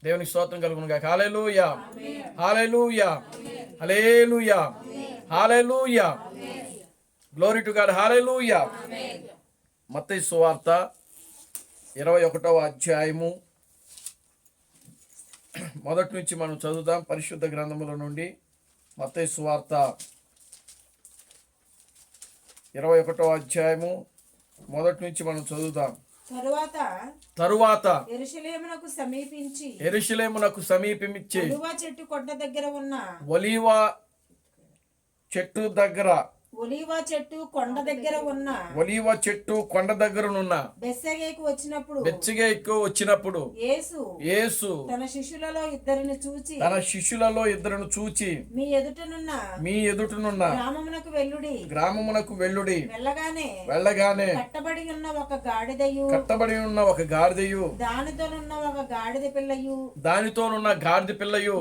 దేవునికి స్తోత్రం కలుగును గాక. హల్లెలూయా, హల్లెలూయా, హల్లెలూయా, హల్లెలూయా, గ్లోరీ టు గాడ్. హల్లెలూయా. మత్తయి సువార్త 21వ అధ్యాయము మొదటి నుంచి మనం చదువుదాం. పరిశుద్ధ గ్రంథముల నుండి మత్తయి సువార్త 21వ అధ్యాయము మొదటి నుంచి మనం చదువుదాం. తరువాత యెరూషలేమునకు సమీపించి ఒలీవ చెట్టు కొండ దగ్గర ఉన్న ఒలీవ చెట్టు కొండ దగ్గరనున్న బెత్సగేకు వచ్చినప్పుడు యేసు తన శిష్యులలో ఇద్దరును చూచి మీ ఎదుటనున్న గ్రామమునకు వెళ్ళుడి. వెళ్ళగానే కట్టబడి ఉన్న ఒక గాడిదయు దానితోనున్న గాడిద పిల్లయు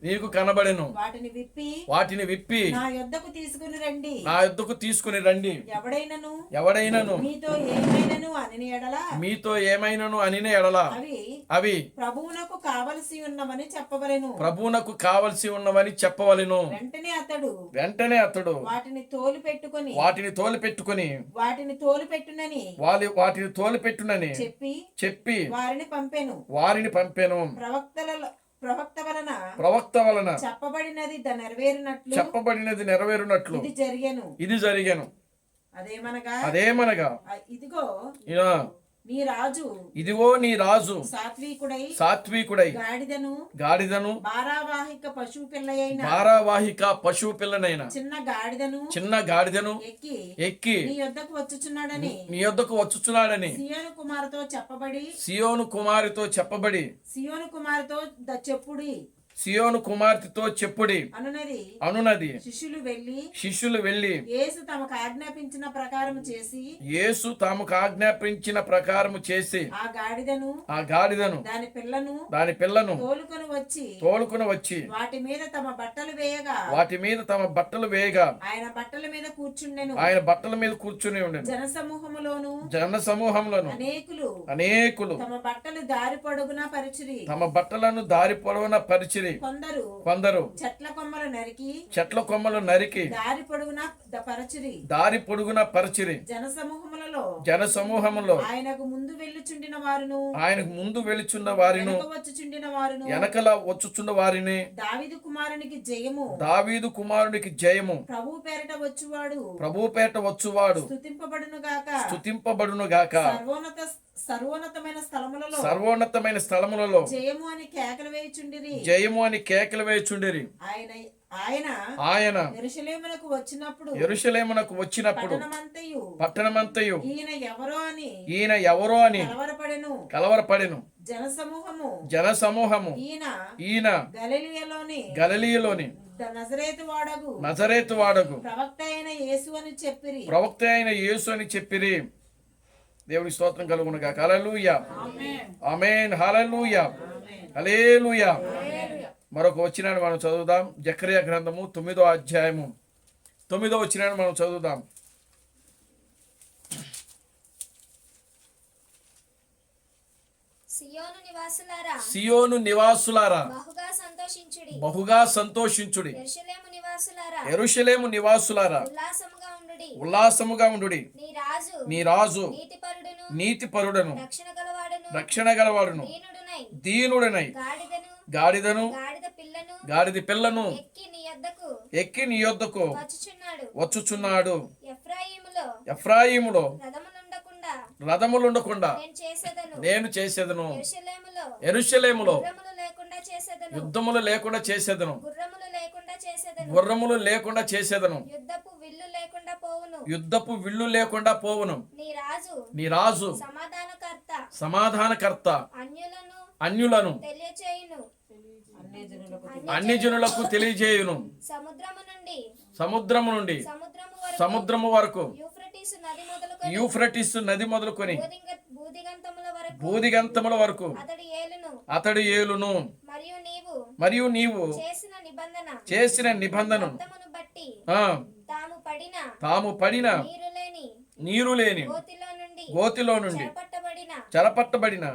నీకు కనబడును. వాటిని విప్పి నా యొద్దకు తీసుకుని రండి. ఎవడైనను మీతో ఏమైనను అనిన ఎడల అవి ప్రభువునకు కావలసి ఉన్నవని చెప్పవలెను. వెంటనే అతడు వాటిని తోలుపెట్టుకొని వాటిని తోలుపెట్టునని చెప్పి వారిని పంపెను. ప్రవక్త వలన చెప్పబడినది నెరవేరునట్లు ఇది జరిగెను. అదేమనగా ఇదిగో నీ రాజు సాత్వికుడై గాడిదను భారవాహిక పశువు పిల్లనైన చిన్న గాడిదను ఎక్కి నీ యొద్దకు వచ్చుచున్నాడని సియోను కుమార్తెతో చెప్పుడి అనునది. శిష్యులు వెళ్ళి యేసు తమకు ఆజ్ఞాపించిన ప్రకారము చేసి ఆ గాడిదను దాని పిల్లను తోలుకొని వచ్చి వాటి మీద తమ బట్టలు వేయగా ఆయన బట్టల మీద కూర్చుని ఉండెను. జనసమూహంలోను అనేకులు తమ బట్టలను దారి పొడవునా పరిచిరి. కొందరు చెట్ల కొమ్మలు నరికి దారి పొడుగున పరిచిరి. జనసమూహములో ఆయనకు ముందు వెళ్ళుచున్న వారిను వెనకల వచ్చుచున్న వారిని దావీదు కుమారునికి జయము ప్రభు పేరట వచ్చువాడు స్తుతింపబడును గాక. సర్వోన్నతమైన స్థలములలో జయము అని కేకలు వేయుచుండిరి. ఆయన యెరూషలేమునకు వచ్చినప్పుడు పట్టణమంతయు ఈయన ఎవరో అని కలవరపడెను. జనసమూహము ఈయన గలిలయలోని నజరేతు వాడగు ప్రవక్త అయిన యేసు అని చెప్పిరి. దేవుని స్తోత్రం కలుగును గాక. హల్లెలూయా, ఆమేన్, హల్లెలూయా, హల్లెలూయా. మరొక వచనాన్ని మనం చదువుదాం. జకర్యా గ్రంథము 9వ అధ్యాయము 9వ వచనాన్ని మనం చదువుదాం. సియోను నివాసులారా బహుగా సంతోషించుడి. యెరూషలేము నివాసులారా ఉల్లాసముగా ఉండుడి. నీ రాజు నీతిపరుడను రక్షణ గలవాడును దీనుడనై గాడిద పిల్లను ఎక్కి నీ యొద్దకు వచ్చుచున్నాడు. ఎఫ్రాయిములో రథములుండకుండా నేను చేసేదను. యెరూషలేములో యుద్ధములు లేకుండా చేసేదను. గుర్రములు లేకుండా చేసేదను. యుద్ధపు విల్లు లేకుండా పోవును. నీ రాజు సమాధానకర్త అన్యులను అన్ని జనులకు తెలియజేయును. సముద్రము నుండి సముద్రము వరకు యూఫ్రటీసు నది మొదలుకొని భూదిగంతముల వరకు అతడు ఏలును. మరియు నీవు చేసిన నిబంధన తాము పడిన నీరు లేని గోతిలో నుండి చెరపట్టబడిన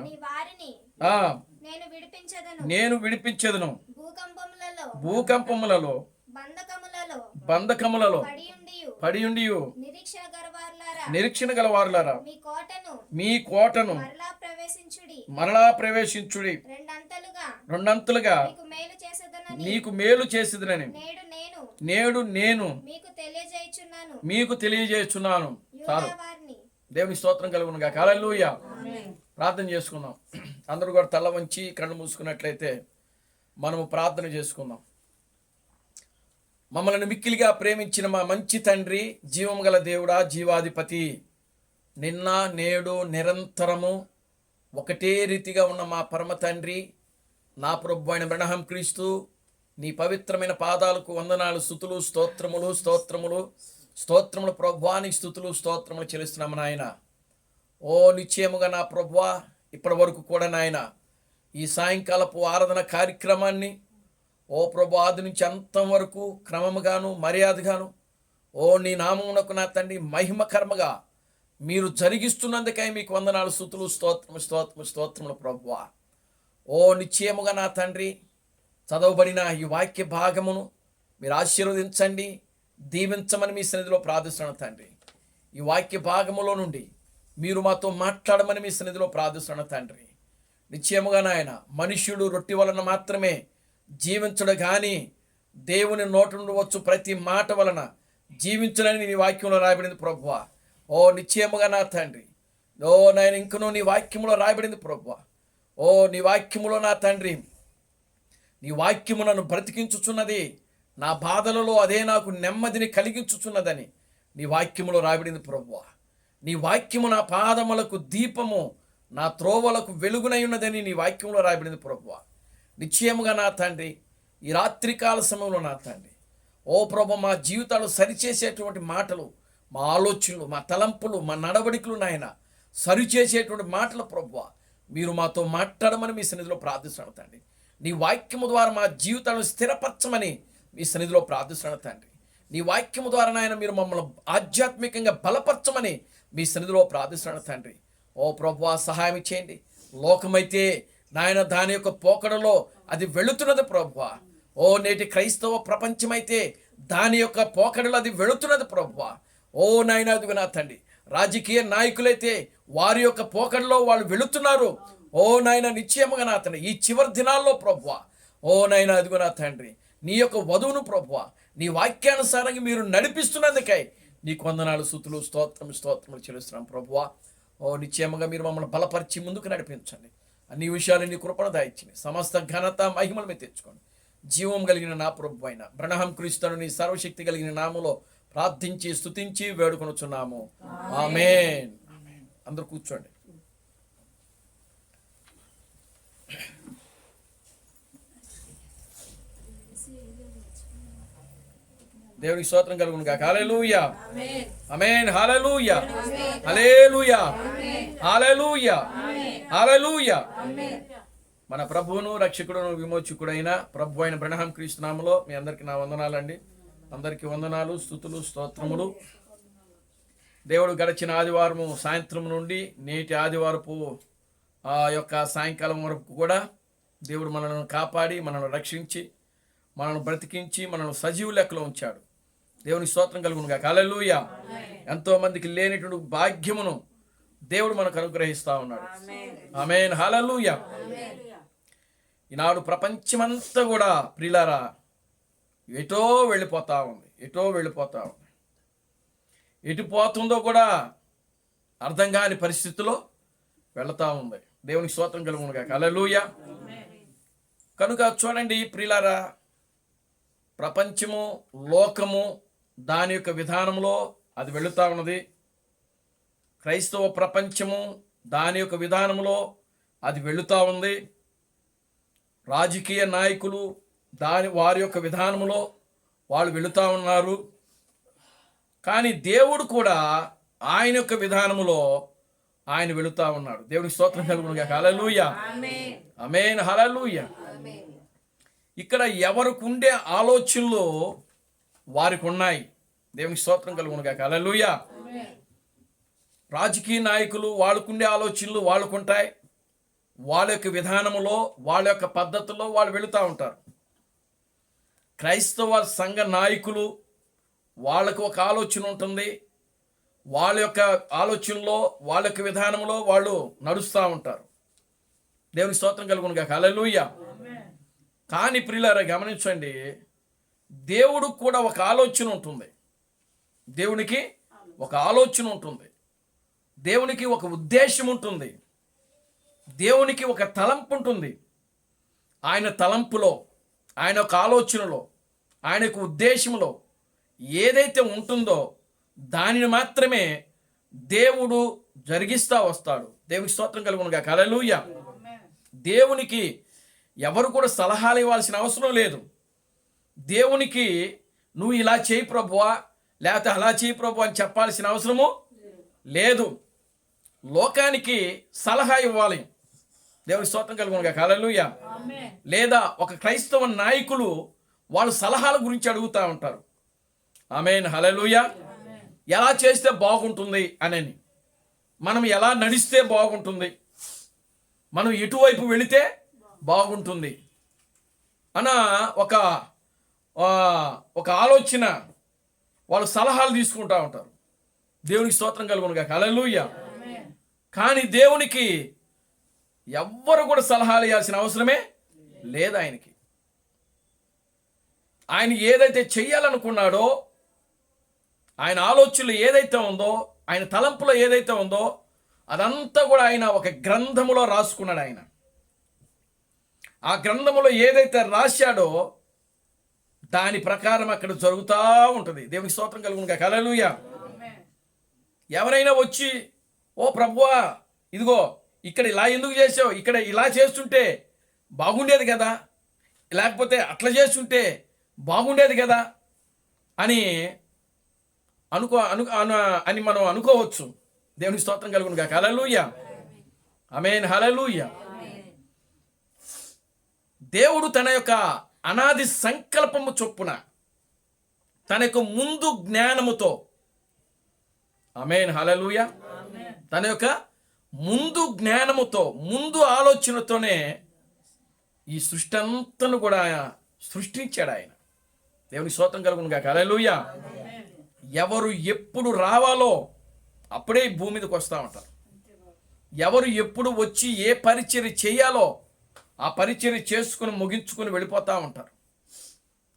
నేను విడిపించెదను. భూకంపములలో బంధకములలో పడియుండియు నిరీక్షణ గలవారులారా మీ కోటను మరలా ప్రవేశించుడి. రెండంతలుగా నీకు మేలు చేసేదనని నేడు నేను మీకు తెలియజేయుచున్నాను. చాలు. దేవుని స్తోత్రం కలుగును గాక. హల్లెలూయా. ప్రార్థన చేసుకుందాం. అందరూ కూడా తల వంచి కళ్ళు మూసుకున్నట్లయితే మనము ప్రార్థన చేసుకుందాం. మమ్మల్ని మిక్కిలిగా ప్రేమించిన మా మంచి తండ్రి, జీవం గల దేవుడా, జీవాధిపతి, నిన్న నేడు నిరంతరము ఒకటే రీతిగా ఉన్న మా పరమ తండ్రి, నా ప్రభు అయిన బ్రహ్మ క్రీస్తు, నీ పవిత్రమైన పాదాలకు వందనాలు, స్తుతులు, స్తోత్రములు స్తోత్రములు స్తోత్రములు ప్రభువానికి స్తుతులు స్తోత్రములు చెల్లిస్తున్నాము నాయన. ఓ నిశ్చయముగా నా ప్రభువా, ఇప్పటి వరకు కూడా నాయన ఈ సాయంకాలపు ఆరాధన కార్యక్రమాన్ని ఓ ప్రభు ఆది నుంచి అంతం వరకు క్రమముగాను మర్యాదగాను ఓ నీ నామమునకు నా తండ్రి మహిమకర్మగా మీరు జరిగిస్తున్నందుకై మీకు వందనాలు, స్తుతులు, స్తోత్రము స్తోత్రము స్తోత్రములు ప్రభువా. ఓ నిశ్చయముగా నా తండ్రి చదవబడిన ఈ వాక్య భాగమును మీరు ఆశీర్వదించండి, దీవించమని మీ సన్నిధిలో ప్రార్థిస్తున్నాను తండ్రి. ఈ వాక్య భాగములో నుండి మీరు మాతో మాట్లాడమని మీ సన్నిధిలో ప్రార్థిస్తున్నాను తండ్రి. నిశ్చయముగా నాయన మనుష్యుడు రొట్టె వలన మాత్రమే జీవించడు కానీ దేవుని నోటి నుండి వచ్చు ప్రతి మాట వలన జీవించడని నీ వాక్యంలో రాయబడింది ప్రభువా. ఓ నిశ్చయముగా నా తండ్రి, ఓ నాయన ఇంకనూ నీ వాక్యములో రాయబడింది ప్రభువా. ఓ నీ వాక్యములో నా తండ్రి, నీ వాక్యము నన్ను బ్రతికించుచున్నది, నా బాధలలో అదే నాకు నెమ్మదిని కలిగించుచున్నదని నీ వాక్యములో రాయబడింది ప్రభువా. నీ వాక్యము నా పాదములకు దీపము, నా త్రోవలకు వెలుగునై ఉన్నదని నీ వాక్యంలో రాయబడింది ప్రభువా. నిశ్చయముగా నా తండ్రి ఈ రాత్రికాల సమయంలో నా తండ్రి ఓ ప్రభు మా జీవితాలు సరిచేసేటువంటి మాటలు, మా ఆలోచనలు, మా తలంపులు, మా నడవడికలు నాయన సరిచేసేటువంటి మాటలు ప్రభువా మీరు మాతో మాట్లాడమని మీ సన్నిధిలో ప్రార్థిస్తున్నాను తండ్రి. నీ వాక్యము ద్వారా మా జీవితాలను స్థిరపరచమని మీ సన్నిధిలో ప్రార్థిస్తున్నాను తండ్రి. నీ వాక్యము ద్వారా నాయన మీరు మమ్మల్ని ఆధ్యాత్మికంగా బలపరచమని మీ సన్నిధిలో ప్రార్థిస్తున్నాను తండ్రి. ఓ ప్రభువా సహాయం చేయండి. లోకమైతే నాయన దాని యొక్క పోకడలో అది వెళుతున్నది ప్రభువా. ఓ నేటి క్రైస్తవ ప్రపంచమైతే దాని యొక్క పోకడలో అది వెళుతున్నది ప్రభువా. ఓ నాయన అదిగో నా తండ్రి రాజకీయ నాయకులైతే వారి యొక్క పోకడలో వాళ్ళు వెళుతున్నారు. ఓ నాయన నిశ్చయముగా నా తండ్రి ఈ చివరి దినాల్లో ప్రభువా ఓ నాయన అదిగో నా తండ్రి నీ యొక్క వధువును ప్రభువా నీ వాక్యానుసారంగా మీరు నడిపిస్తున్నందుకై నీకు వందనాలు, స్తుతులు, స్తోత్రములు చెల్లిస్తున్నాం ప్రభువా. ఓ నిశ్చయముగా మీరు మమ్మల్ని బలపరిచి ముందుకు నడిపించండి. అన్ని విషయాలు నీ కృపణ దాయిచ్చింది. సమస్త ఘనత మహిమలు మీద తెచ్చుకోండి. జీవం కలిగిన నా ప్రభు అయిన బ్రహ్మ క్రీస్తును నీ సర్వశక్తి కలిగిన నామములో ప్రార్థించి స్తుతించి వేడుకొనుచున్నాము. ఆమేన్. అందరూ కూర్చోండి. దేవునికి స్తోత్రం కలుగును గాక. హల్లెలూయా. ఆమేన్. హల్లెలూయా. హల్లెలూయా. హల్లెలూయా. హల్లెలూయా. మన ప్రభువును రక్షకుడును విమోచకుడైన ప్రభు అయిన బ్రహ్మ క్రీస్తు నామములో మీ అందరికీ నా వందనాలండి. అందరికీ వందనాలు, స్తుతులు, స్తోత్రములు. దేవుడు గడిచిన ఆదివారము సాయంత్రం నుండి నేటి ఆదివారపు యొక్క సాయంకాలం వరకు కూడా దేవుడు మనల్ని కాపాడి మనల్ని రక్షించి మనల్ని బ్రతికించి మనల్ని సజీవ లెక్కలో ఉంచాడు. దేవునికి స్తోత్రం కలుగును గాక. హల్లెలూయా. ఎంతో మందికి లేనిటువంటి భాగ్యమును దేవుడు మనకు అనుగ్రహిస్తా ఉన్నాడు. ఆమేన్. హల్లెలూయా. ఈనాడు ప్రపంచమంతా కూడా ప్రియులారా ఎటో వెళ్ళిపోతా ఉంది. ఎటు పోతుందో కూడా అర్థం కాని పరిస్థితిలో వెళతా ఉంది. దేవునికి స్తోత్రం కలుగును గాక. హల్లెలూయా. కనుక చూడండి ప్రియులారా, ప్రపంచము, లోకము దాని యొక్క విధానంలో అది వెళుతూ ఉన్నది. క్రైస్తవ ప్రపంచము దాని యొక్క విధానంలో అది వెళుతూ ఉంది. రాజకీయ నాయకులు వారి యొక్క విధానంలో వాళ్ళు వెళుతూ ఉన్నారు. కానీ దేవుడు కూడా ఆయన యొక్క విధానములో ఆయన వెళుతూ ఉన్నాడు. దేవునికి స్తోత్రం కలుగును గాక. హల్లెలూయా. ఆమేన్. హల్లెలూయా. ఇక్కడ ఎవరికి ఉండే ఆలోచనలు వారికి ఉన్నాయి. దేవునికి స్తోత్రం కలుగును గాక. హల్లెలూయా. రాజకీయ నాయకులు వాళ్ళకుండే ఆలోచనలు వాళ్ళకుంటాయి. వాళ్ళ యొక్క విధానములో, వాళ్ళ యొక్క పద్ధతుల్లో వాళ్ళు వెళుతూ ఉంటారు. క్రైస్తవ సంఘ నాయకులు వాళ్ళకు ఒక ఆలోచన ఉంటుంది. వాళ్ళ యొక్క ఆలోచనలో, వాళ్ళ యొక్క విధానంలో వాళ్ళు నడుస్తూ ఉంటారు. దేవునికి స్తోత్రం కలుగును గాక. హల్లెలూయా. కానీ ప్రియులారా గమనించండి, దేవుడు కూడా ఒక ఆలోచన ఉంటుంది. దేవునికి ఒక ఆలోచన ఉంటుంది. దేవునికి ఒక ఉద్దేశం ఉంటుంది. దేవునికి ఒక తలంపు ఉంటుంది. ఆయన తలంపులో, ఆయన ఒక ఆలోచనలో, ఆయన యొక్క ఉద్దేశంలో ఏదైతే ఉంటుందో దానిని మాత్రమే దేవుడు జరిగిస్తూ వస్తాడు. దేవునికి స్తోత్రం కలుగును గాక. హల్లెలూయా. దేవునికి ఎవరు కూడా సలహాలు ఇవ్వాల్సిన అవసరం లేదు. దేవునికి నువ్వు ఇలా చేయి ప్రభువా, లేకపోతే అలా చేయి ప్రభు అని చెప్పాల్సిన అవసరము లేదు. లోకానికి సలహా ఇవ్వాలి. దేవునికి స్తోత్రం కలుగును గాక. హల్లెలూయా. లేదా ఒక క్రైస్తవ నాయకులు వాళ్ళు సలహాల గురించి అడుగుతూ ఉంటారు. ఆమేన్. హల్లెలూయా. ఎలా చేస్తే బాగుంటుంది అనని, మనం ఎలా నడిస్తే బాగుంటుంది, మనం ఎటువైపు వెళితే బాగుంటుంది అన్న ఒక ఆలోచన, వాళ్ళు సలహాలు తీసుకుంటూ ఉంటారు. దేవునికి స్తోత్రం కలుగును గాక. హల్లెలూయా. కానీ దేవునికి ఎవ్వరు కూడా సలహాలు ఇవ్వాల్సిన అవసరమే లేదు. ఆయన ఏదైతే చెయ్యాలనుకున్నాడో, ఆయన ఆలోచనలు ఏదైతే ఉందో, ఆయన తలంపులో ఏదైతే ఉందో అదంతా కూడా ఆయన ఒక గ్రంథములో రాసుకున్నాడు. ఆయన ఆ గ్రంథములో ఏదైతే రాశాడో దాని ప్రకారం అక్కడ జరుగుతూ ఉంటుంది. దేవునికి స్తోత్రం కలుగును గాక. హల్లెలూయా. ఎవరైనా వచ్చి, ఓ ప్రభువా ఇదిగో ఇక్కడ ఇలా ఎందుకు చేసావు, ఇక్కడ ఇలా చేస్తుంటే బాగుండేది కదా, లేకపోతే అట్లా చేస్తుంటే బాగుండేది కదా అని అని మనం అనుకోవచ్చు. దేవునికి స్తోత్రం కలుగును గాక. హల్లెలూయా. ఆమేన్. హల్లెలూయా. దేవుడు తన యొక్క అనాది సంకల్పము చొప్పున, తన యొక్క ముందు జ్ఞానముతో, ఆమేన్. హల్లెలూయా, తన యొక్క ముందు జ్ఞానముతో, ముందు ఆలోచనతోనే ఈ సృష్టి అంతను కూడా సృష్టించాడు ఆయన. దేవుని స్తోత్రం కలుగును గాక. హల్లెలూయా. ఎవరు ఎప్పుడు రావాలో అప్పుడే భూమి మీదకి వస్తూ ఉంటారు. ఎవరు ఎప్పుడు వచ్చి ఏ పరిచర్య చేయాలో ఆ పరిచర్య చేసుకుని ముగించుకుని వెళ్ళిపోతూ ఉంటారు.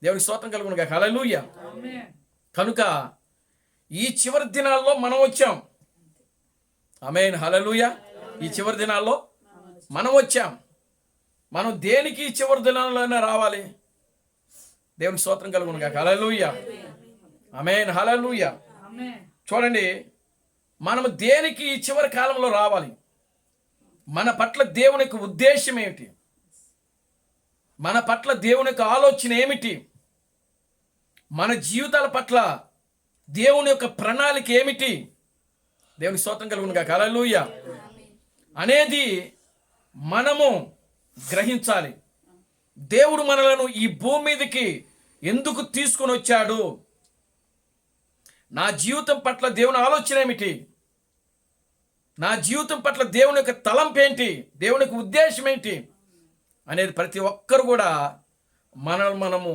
దేవునికి స్తోత్రం కలుగును గాక. హల్లెలూయా. కనుక ఈ చివరి దినాల్లో మనం వచ్చాం. ఆమేన్. హల్లెలూయా. ఈ చివరి దినాల్లో మనం వచ్చాం. మనం దేనికి ఈ చివరి దినాల్లోనే రావాలి? దేవునికి స్తోత్రం కలుగును గాక. హల్లెలూయా. ఆమేన్. హల్లెలూయా. చూడండి, మనం దేనికి ఈ చివరి కాలంలో రావాలి? మన పట్ల దేవుని యొక్క ఉద్దేశం ఏమిటి? మన పట్ల దేవుని యొక్క ఆలోచన ఏమిటి? మన జీవితాల పట్ల దేవుని యొక్క ప్రణాళిక ఏమిటి? దేవునికి స్తోత్రం కలుగును గాక. హల్లెలూయా అనేది మనము గ్రహించాలి. దేవుడు మనలను ఈ భూమి మీదకి ఎందుకు తీసుకొని వచ్చాడు? నా జీవితం పట్ల దేవుని ఆలోచన ఏమిటి? నా జీవితం పట్ల దేవుని యొక్క తలంపు ఏంటి? దేవుని యొక్క ఉద్దేశం ఏంటి అనేది ప్రతి ఒక్కరు కూడా మనము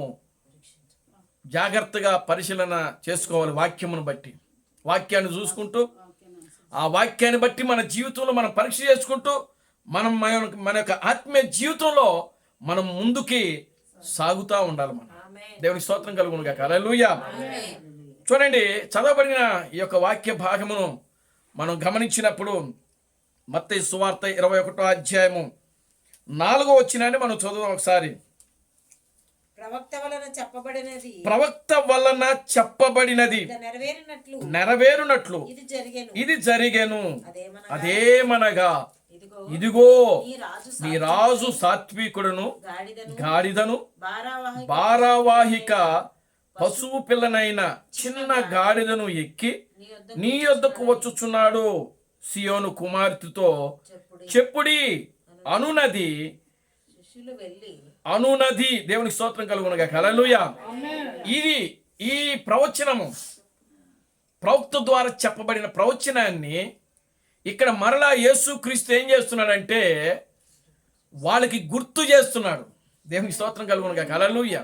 జాగ్రత్తగా పరిశీలన చేసుకోవాలి. వాక్యమును బట్టి, వాక్యాన్ని చూసుకుంటూ, ఆ వాక్యాన్ని బట్టి మన జీవితంలో మనం పరీక్ష చేసుకుంటూ, మన యొక్క ఆత్మీయ జీవితంలో మనం ముందుకి సాగుతూ ఉండాలి. మనం దేవునికి స్తోత్రం కలుగును గాక. హల్లెలూయా. చూడండి, చదవబడిన ఈ యొక్క వాక్య భాగమును మనం గమనించినప్పుడు మత్తయి సువార్త 21వ అధ్యాయము 4వ వచనాన్ని మనం చదువు ఒకసారి. ప్రవక్త వలన చెప్పబడినది నెరవేరునట్లు ఇది జరిగెను. అదేమనగా ఇదిగో నీ రాజు సాత్వికుడును గాడిదను భారవాహిక పశువు పిల్లనైన చిన్న గాడిదను ఎక్కి నీ యొద్దకు వచ్చుచున్నాడు. సియోను కుమార్తెతో చెప్పుడి అనునది. దేవునికి స్తోత్రం కలుగును గాక. హల్లెలూయా. ఇది ఈ ప్రవచనము, ప్రవక్త ద్వారా చెప్పబడిన ప్రవచనాన్ని ఇక్కడ మరలా యేసుక్రీస్తు ఏం చేస్తున్నాడంటే వాళ్ళకి గుర్తు చేస్తున్నాడు. దేవునికి స్తోత్రం కలుగును గాక. హల్లెలూయా.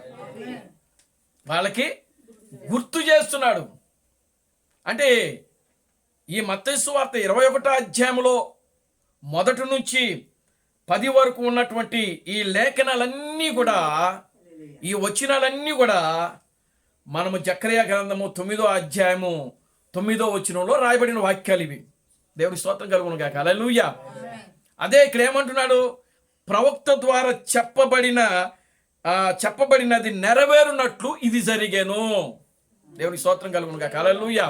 వాళ్ళకి గుర్తు చేస్తున్నాడు. అంటే ఈ మత్తయి సువార్త 21వ అధ్యాయంలో మొదటి నుంచి 10 వరకు ఉన్నటువంటి ఈ లేఖనాలన్నీ కూడా, ఈ వచనాలన్నీ కూడా మనము జకర్యా గ్రంథము 9వ అధ్యాయము 9వ వచనంలో రాయబడిన వాక్యాలు ఇవి. దేవుని స్తోత్రం కలుగును గాక. హల్లెలూయా. అదే ఇక్కడ ఏమంటున్నాడు? ప్రవక్త ద్వారా చెప్పబడినది నెరవేరునట్లు ఇది జరిగేను. దేవుని స్తోత్రం కలుగును గాక. హల్లెలూయా.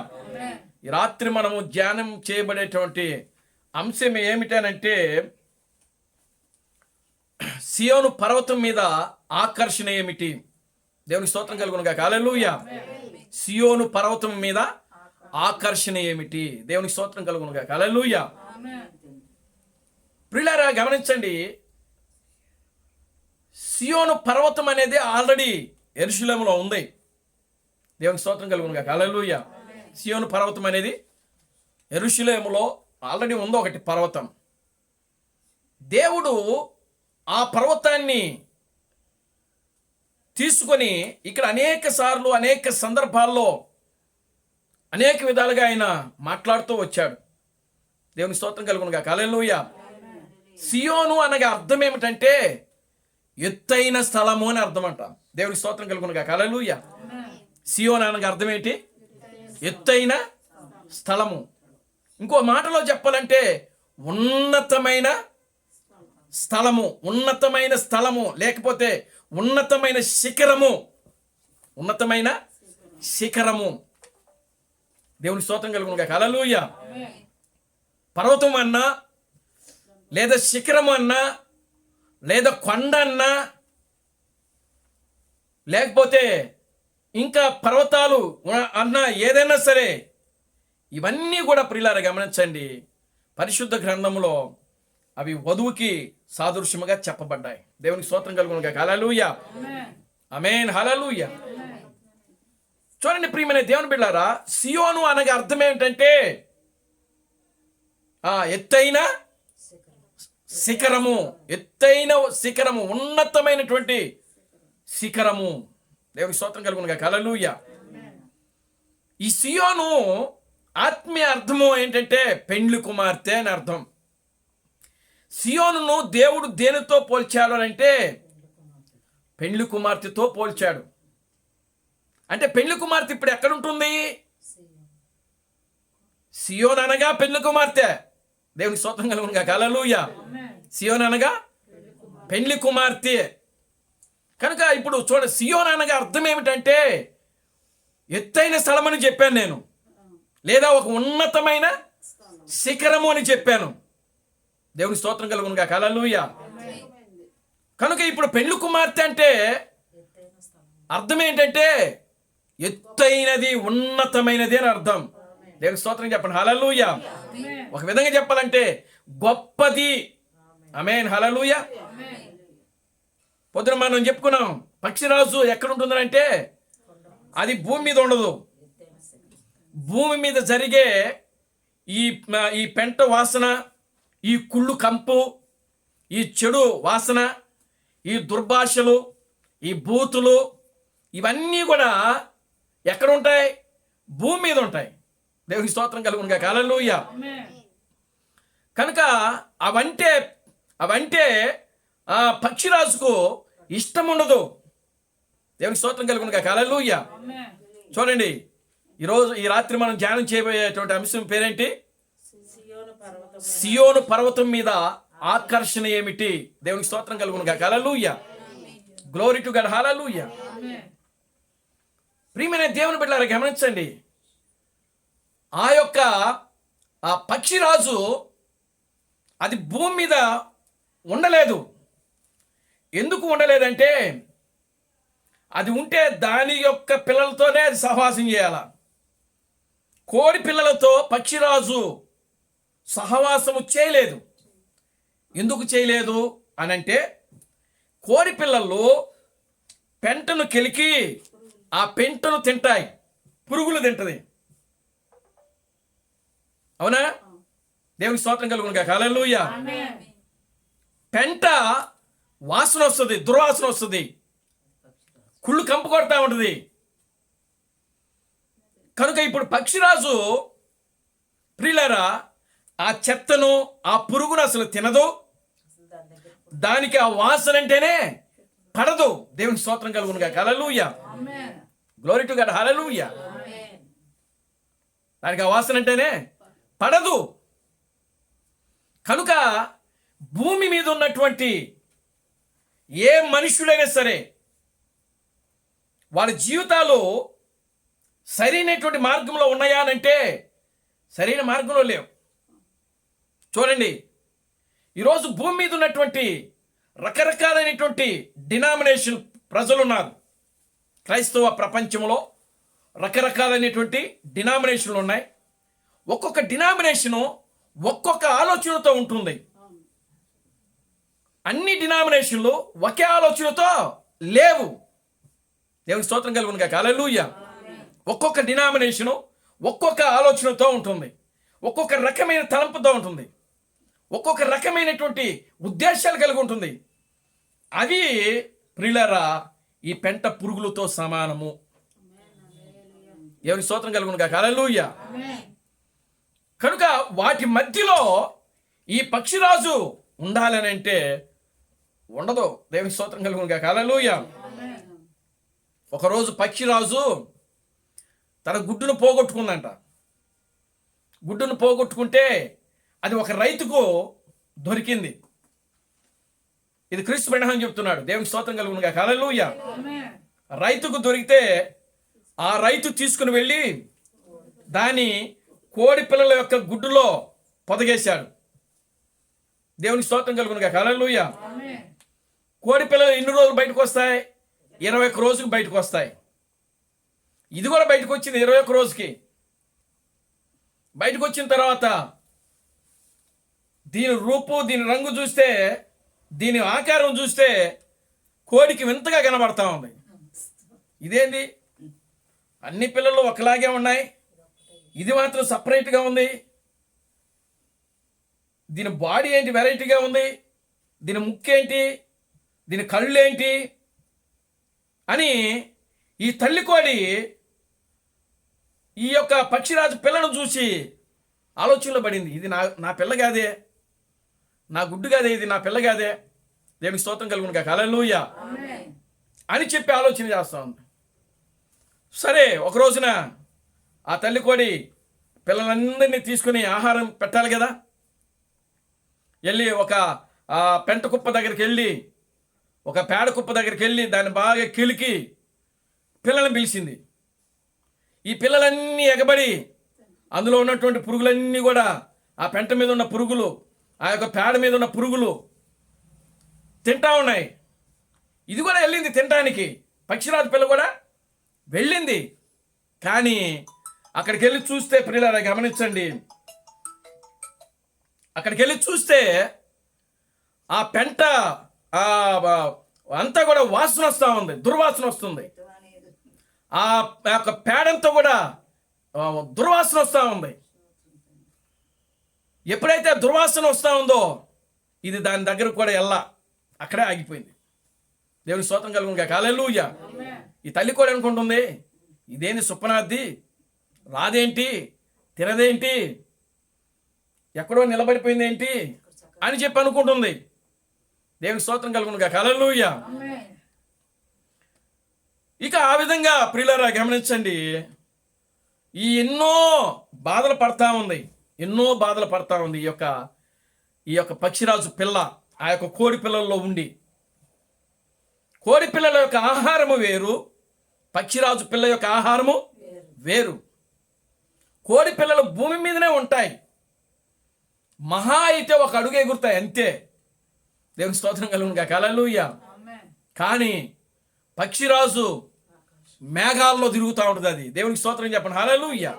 ఈ రాత్రి మనము ధ్యానం చేయబడేటువంటి అంశం ఏమిటనంటే, సియోను పర్వతం మీద ఆకర్షణ ఏమిటి? దేవుని స్తోత్రం కలుగును గాక. హల్లెలూయా. సియోను పర్వతం మీద ఆకర్షణ ఏమిటి? దేవుని స్తోత్రం కలుగును గాక. హల్లెలూయా. ప్రియులారా గమనించండి, సియోను పర్వతం అనేది ఆల్రెడీ యెరూషలేములో ఉంది. దేవుని స్తోత్రం కలుగును గాక. హల్లెలూయా. సియోను పర్వతం అనేది యెరూషలేములో ఆల్రెడీ ఉంది ఒకటి పర్వతం. దేవుడు ఆ పర్వతాన్ని తీసుకొని ఇక్కడ అనేక సార్లు అనేక సందర్భాల్లో అనేక విధాలుగా ఆయన మాట్లాడుతూ వచ్చాడు. దేవుని స్తోత్రం కలుగును గాక. హల్లెలూయా. సియోను అనగా అర్థం ఏమిటంటే ఎత్తైన స్థలము అని అర్థం అంట. దేవుని స్తోత్రం కలుగును గాక. హల్లెలూయా. సియోను అనగా అర్థం ఏంటి? ఎత్తైన స్థలము. ఇంకో మాటలో చెప్పాలంటే ఉన్నతమైన స్థలము, ఉన్నతమైన స్థలము, లేకపోతే ఉన్నతమైన శిఖరము, ఉన్నతమైన శిఖరము. దేవుని స్తోత్రం కలుగును గాక. హల్లెలూయా. పర్వతం అన్నా, లేదా శిఖరము అన్నా, లేదా కొండ అన్నా, లేకపోతే ఇంకా పర్వతాలు అన్నా, ఏదైనా సరే ఇవన్నీ కూడా ప్రియులారా గమనించండి, పరిశుద్ధ గ్రంథంలో అవి వధువుకి సాదృశ్యముగా చెప్పబడ్డాయి. దేవునికి స్తోత్రం కలుగును గాక. హల్లెలూయా. ఆమేన్. హల్లెలూయా. చూడండి ప్రియమైన దేవుని బిడ్డలారా, సియోను అనగా అర్థం ఏంటంటే ఎత్తైన శిఖరము, ఎత్తైన శిఖరము, ఉన్నతమైనటువంటి శిఖరము. దేవునికి స్తోత్రం కలుగును గాక. హల్లెలూయా. ఈ సియోను ఆత్మీయ అర్థము ఏంటంటే పెండ్లి కుమార్తె అని అర్థం. సియోనును దేవుడు దేనితో పోల్చాడు అంటే పెండ్లి కుమార్తెతో పోల్చాడు. అంటే పెండ్లి కుమార్తె ఇప్పుడు ఎక్కడ ఉంటుంది? సియోన్ అనగా పెండ్లి కుమార్తె. దేవునికి స్తోత్రం కలుగును గాక. హల్లెలూయా. సియోన్ అనగా పెండ్లి కుమార్తె. కనుక ఇప్పుడు చూడ, సియోన్ అనగా అర్థం ఏమిటంటే ఎత్తైన స్థలం అని చెప్పాను నేను, లేదా ఒక ఉన్నతమైన శిఖరము అని చెప్పాను. దేవుని స్తోత్రం కలుగును గాక. హల్లెలూయా. కనుక ఇప్పుడు పెండ్లి కుమార్తె అంటే అర్థం ఏంటంటే ఎత్తైనది, ఉన్నతమైనది అని అర్థం. దేవుని స్తోత్రం చెప్పండి. హల్లెలూయా. ఒక విధంగా చెప్పాలంటే గొప్పది. ఆమేన్. హల్లెలూయా. పొద్దున మనం చెప్పుకున్నాం, పక్షిరాజు ఎక్కడ ఉంటుందంటే అది భూమి మీద ఉండదు. భూమి మీద జరిగే ఈ పెంట వాసన, ఈ కుళ్ళు కంపు, ఈ చెడు వాసన, ఈ దుర్భాషలు, ఈ బూతులు, ఇవన్నీ కూడా ఎక్కడ ఉంటాయి? భూమి మీద ఉంటాయి. దేవునికి స్తోత్రం కలుగును గాక. హల్లెలూయా. కనుక అవంటే పక్షిరాజుకు ఇష్టం ఉండదు. దేవునికి స్తోత్రం కలుగును గాక. హల్లెలూయా. చూడండి, ఈ రాత్రి మనం ధ్యానం చేయబోయేటువంటి అంశం పేరేంటి? సియోను పర్వతం మీద ఆకర్షణ ఏమిటి? దేవునికి స్తోత్రం కలుగును గాక. హల్లెలూయా. Glory to God. హల్లెలూయా. ప్రియమైన దేవుని బిడ్డలారా గమనించండి, ఆ పక్షిరాజు అది భూమి మీద ఉండలేదు. ఎందుకు ఉండలేదంటే అది ఉంటే దాని యొక్క పిల్లలతోనే అది సహవాసం చేయాల. కోడి పిల్లలతో పక్షిరాజు సహవాసము చేయలేదు. ఎందుకు చేయలేదు అనంటే, కోడి పిల్లలు పెంటను కెలికి ఆ పెంటను తింటాయి, పురుగులు తింటది. అవునా? దేవునికి స్తోత్రం కలుగును గాక. హల్లెలూయా. పెంట వాసన వస్తుంది, దుర్వాసన వస్తుంది, కుళ్ళు కంపు కొడతా ఉంటుంది. కనుక ఇప్పుడు పక్షిరాజు ప్రియులారా ఆ చెత్తను, ఆ పురుగును అసలు తినదు, దానికి ఆ వాసన అంటేనే పడదు. దేవునికి స్తోత్రం కలుగునుగా. హల్లెలూయా, గ్లోరీ టు గాడ్, హల్లెలూయా. దానికి ఆ వాసన అంటేనే పడదు. కనుక భూమి మీద ఉన్నటువంటి ఏ మనుషుడైనా సరే వాళ్ళ జీవితాలు సరైనటువంటి మార్గంలో ఉన్నాయా అని అంటే సరైన మార్గంలో లేవు. చూడండి, ఈరోజు భూమి మీద ఉన్నటువంటి రకరకాలైనటువంటి డినామినేషన్ ప్రజలు ఉన్నారు. క్రైస్తవ ప్రపంచంలో రకరకాలైనటువంటి డినామినేషన్లు ఉన్నాయి. ఒక్కొక్క డినామినేషను ఒక్కొక్క ఆలోచనతో ఉంటుంది. అన్ని డినామినేషన్లు ఒకే ఆలోచనతో లేవు. దేవునికి స్తోత్రం కలుగునుగా. హల్లెలూయా. ఒక్కొక్క డినామినేషను ఒక్కొక్క ఆలోచనతో ఉంటుంది, ఒక్కొక్క రకమైన తలంపుతో ఉంటుంది, ఒక్కొక్క రకమైనటువంటి ఉద్దేశాలు కలిగి ఉంటుంది. అవి ప్రియులారా ఈ పెంట పురుగులతో సమానము. దేవునికి స్తోత్రం కలుగునుగా. హల్లెలూయా. కనుక వాటి మధ్యలో ఈ పక్షిరాజు ఉండాలని అంటే ఉండదు. దేవునికి స్తోత్రం కలుగునుగా. హల్లెలూయా. ఒకరోజు పక్షిరాజు తన గుడ్డును పోగొట్టుకుందంట. గుడ్డును పోగొట్టుకుంటే అది ఒక రైతుకు దొరికింది. ఇది క్రీస్తు ప్రణామం చెప్తున్నాడు. దేవునికి స్తోత్రం కలుగునుగా. హల్లెలూయా. రైతుకు దొరికితే ఆ రైతు తీసుకుని వెళ్ళి దాని కోడి పిల్లల యొక్క గుడ్డులో పొదగేశాడు. దేవునికి స్తోత్రం కలుగునుగా. హల్లెలూయా. కోడి పిల్లలు ఎన్ని రోజులు బయటకు వస్తాయి? 21 రోజుకి బయటకు వస్తాయి. ఇది కూడా బయటకు వచ్చింది 21 రోజుకి. బయటకు వచ్చిన తర్వాత దీని రూపు, దీని రంగు చూస్తే, దీని ఆకారం చూస్తే కోడికి వింతగా కనబడతా ఉంది. ఇదేంది, అన్ని పిల్లలు ఒకలాగే ఉన్నాయి, ఇది మాత్రం సపరేట్గా ఉంది, దీని బాడీ ఏంటి వెరైటీగా ఉంది, దీని ముక్కేంటి, దీని కళ్ళు ఏంటి అని ఈ తల్లి కోడి ఈ యొక్క పక్షిరాజు పిల్లను చూసి ఆలోచనలో పడింది. ఇది నా పిల్ల కాదే, నా గుడ్డు కాదే, ఇది నా పిల్ల కాదే. దేవునికి స్తోత్రం కలుగునుగా. హల్లెలూయా అని చెప్పి ఆలోచన చేస్తా ఉంది. సరే, ఒక రోజున ఆ తల్లి కోడి పిల్లలందరినీ తీసుకుని ఆహారం పెట్టాలి కదా. వెళ్ళి ఒక పెంట కుప్ప దగ్గరికి వెళ్ళి, ఒక పేడ కుప్ప దగ్గరికి వెళ్ళి దాన్ని బాగా కిలికి పిల్లల్ని పిలిచింది. ఈ పిల్లలన్నీ ఎగబడి అందులో ఉన్నటువంటి పురుగులన్నీ కూడా, ఆ పెంట మీద ఉన్న పురుగులు, ఆ యొక్క పేడ మీద ఉన్న పురుగులు తింటా ఉన్నాయి. ఇది కూడా వెళ్ళింది తినడానికి. పక్షిరాజు పిల్ల కూడా వెళ్ళింది. కానీ అక్కడికి వెళ్ళి చూస్తే ప్రియులారా గమనించండి, అక్కడికి వెళ్ళి చూస్తే ఆ పెంట అంతా కూడా వాసన వస్తూ ఉంది, దుర్వాసన వస్తుంది. ఆ యొక్క పేడంతా కూడా దుర్వాసన వస్తూ ఉంది. ఎప్పుడైతే దుర్వాసన వస్తూ ఉందో ఇది దాని దగ్గర కూడా అక్కడే ఆగిపోయింది. దేవుని స్తోత్రం కలుగునుగా. హల్లెలూయా. ఈ తల్లి కూడా అనుకుంటుంది, ఇదేంది సుప్పనాద్ది, రాదేంటి, తినదేంటి, ఎక్కడో నిలబడిపోయింది ఏంటి అని చెప్పి అనుకుంటుంది. దేవుని స్తోత్రం కలుగునుగా. హల్లెలూయా. ఇక ఆ విధంగా ప్రియులారా గమనించండి, ఈ ఎన్నో బాధలు పడతా ఉంది, ఎన్నో బాధలు పడతా ఉంది ఈ యొక్క పక్షిరాజు పిల్ల ఆ యొక్క కోడి పిల్లల్లో ఉండి. కోడి పిల్లల యొక్క ఆహారము వేరు, పక్షిరాజు పిల్ల యొక్క ఆహారము వేరు. కోడి పిల్లలు భూమి మీదనే ఉంటాయి, మహా అయితే ఒక అడుగు ఎగురుతాయి అంతే. దేవుని స్తోత్రం కలుగునుగా. హల్లెలూయా. కానీ పక్షిరాజు మేఘాల్లో తిరుగుతూ ఉంటుంది. అది దేవునికి స్తోత్రం చెప్పండి. హల్లెలూయా,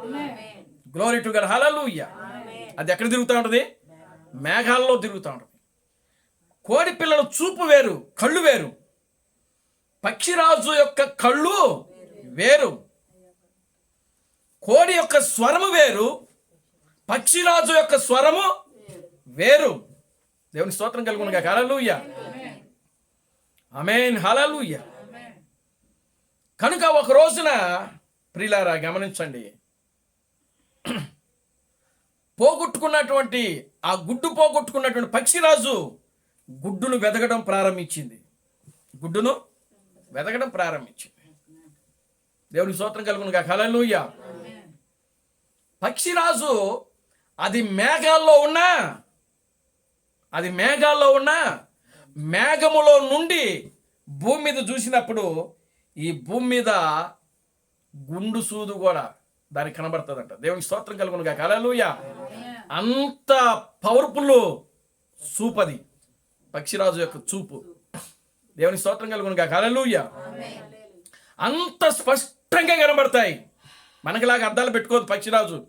గ్లోరీ టు గాడ్. హల్లెలూయా. అది ఎక్కడ తిరుగుతూ ఉంటుంది? మేఘాల్లో తిరుగుతూ ఉంటుంది. కోడి పిల్లల చూపు వేరు, కళ్ళు వేరు. పక్షిరాజు యొక్క కళ్ళు వేరు. కోడి యొక్క స్వరము వేరు, పక్షిరాజు యొక్క స్వరము వేరు. దేవుని స్తోత్రం కలుగును గాక. హల్లెలూయా. ఆమేన్. హల్లెలూయా. కనుక ఒక రోజున ప్రియులారా గమనించండి, పోగొట్టుకున్నటువంటి ఆ గుడ్డు పోగొట్టుకున్నటువంటి పక్షిరాజు గుడ్డును వెతకడం ప్రారంభించింది. గుడ్డును వెతకడం ప్రారంభించింది. దేవునికి స్తోత్రం కలుగును గాక. హల్లెలూయా. పక్షిరాజు అది మేఘాల్లో ఉన్నా మేఘములో నుండి భూమి మీద చూసినప్పుడు ఈ భూమి మీద గుండు సూదు కూడా దానికి కనబడుతుందంట. దేవునికి స్తోత్రం కలుగును గాక. హల్లెలూయా. అంత పవర్ఫుల్ చూపది పక్షిరాజు యొక్క చూపు. దేవునికి స్తోత్రం కలుగును గాక. హల్లెలూయా. అంత స్పష్టంగా కనబడతాయి. మనకిలాగా అద్దాలు పెట్టుకోదు పక్షిరాజు.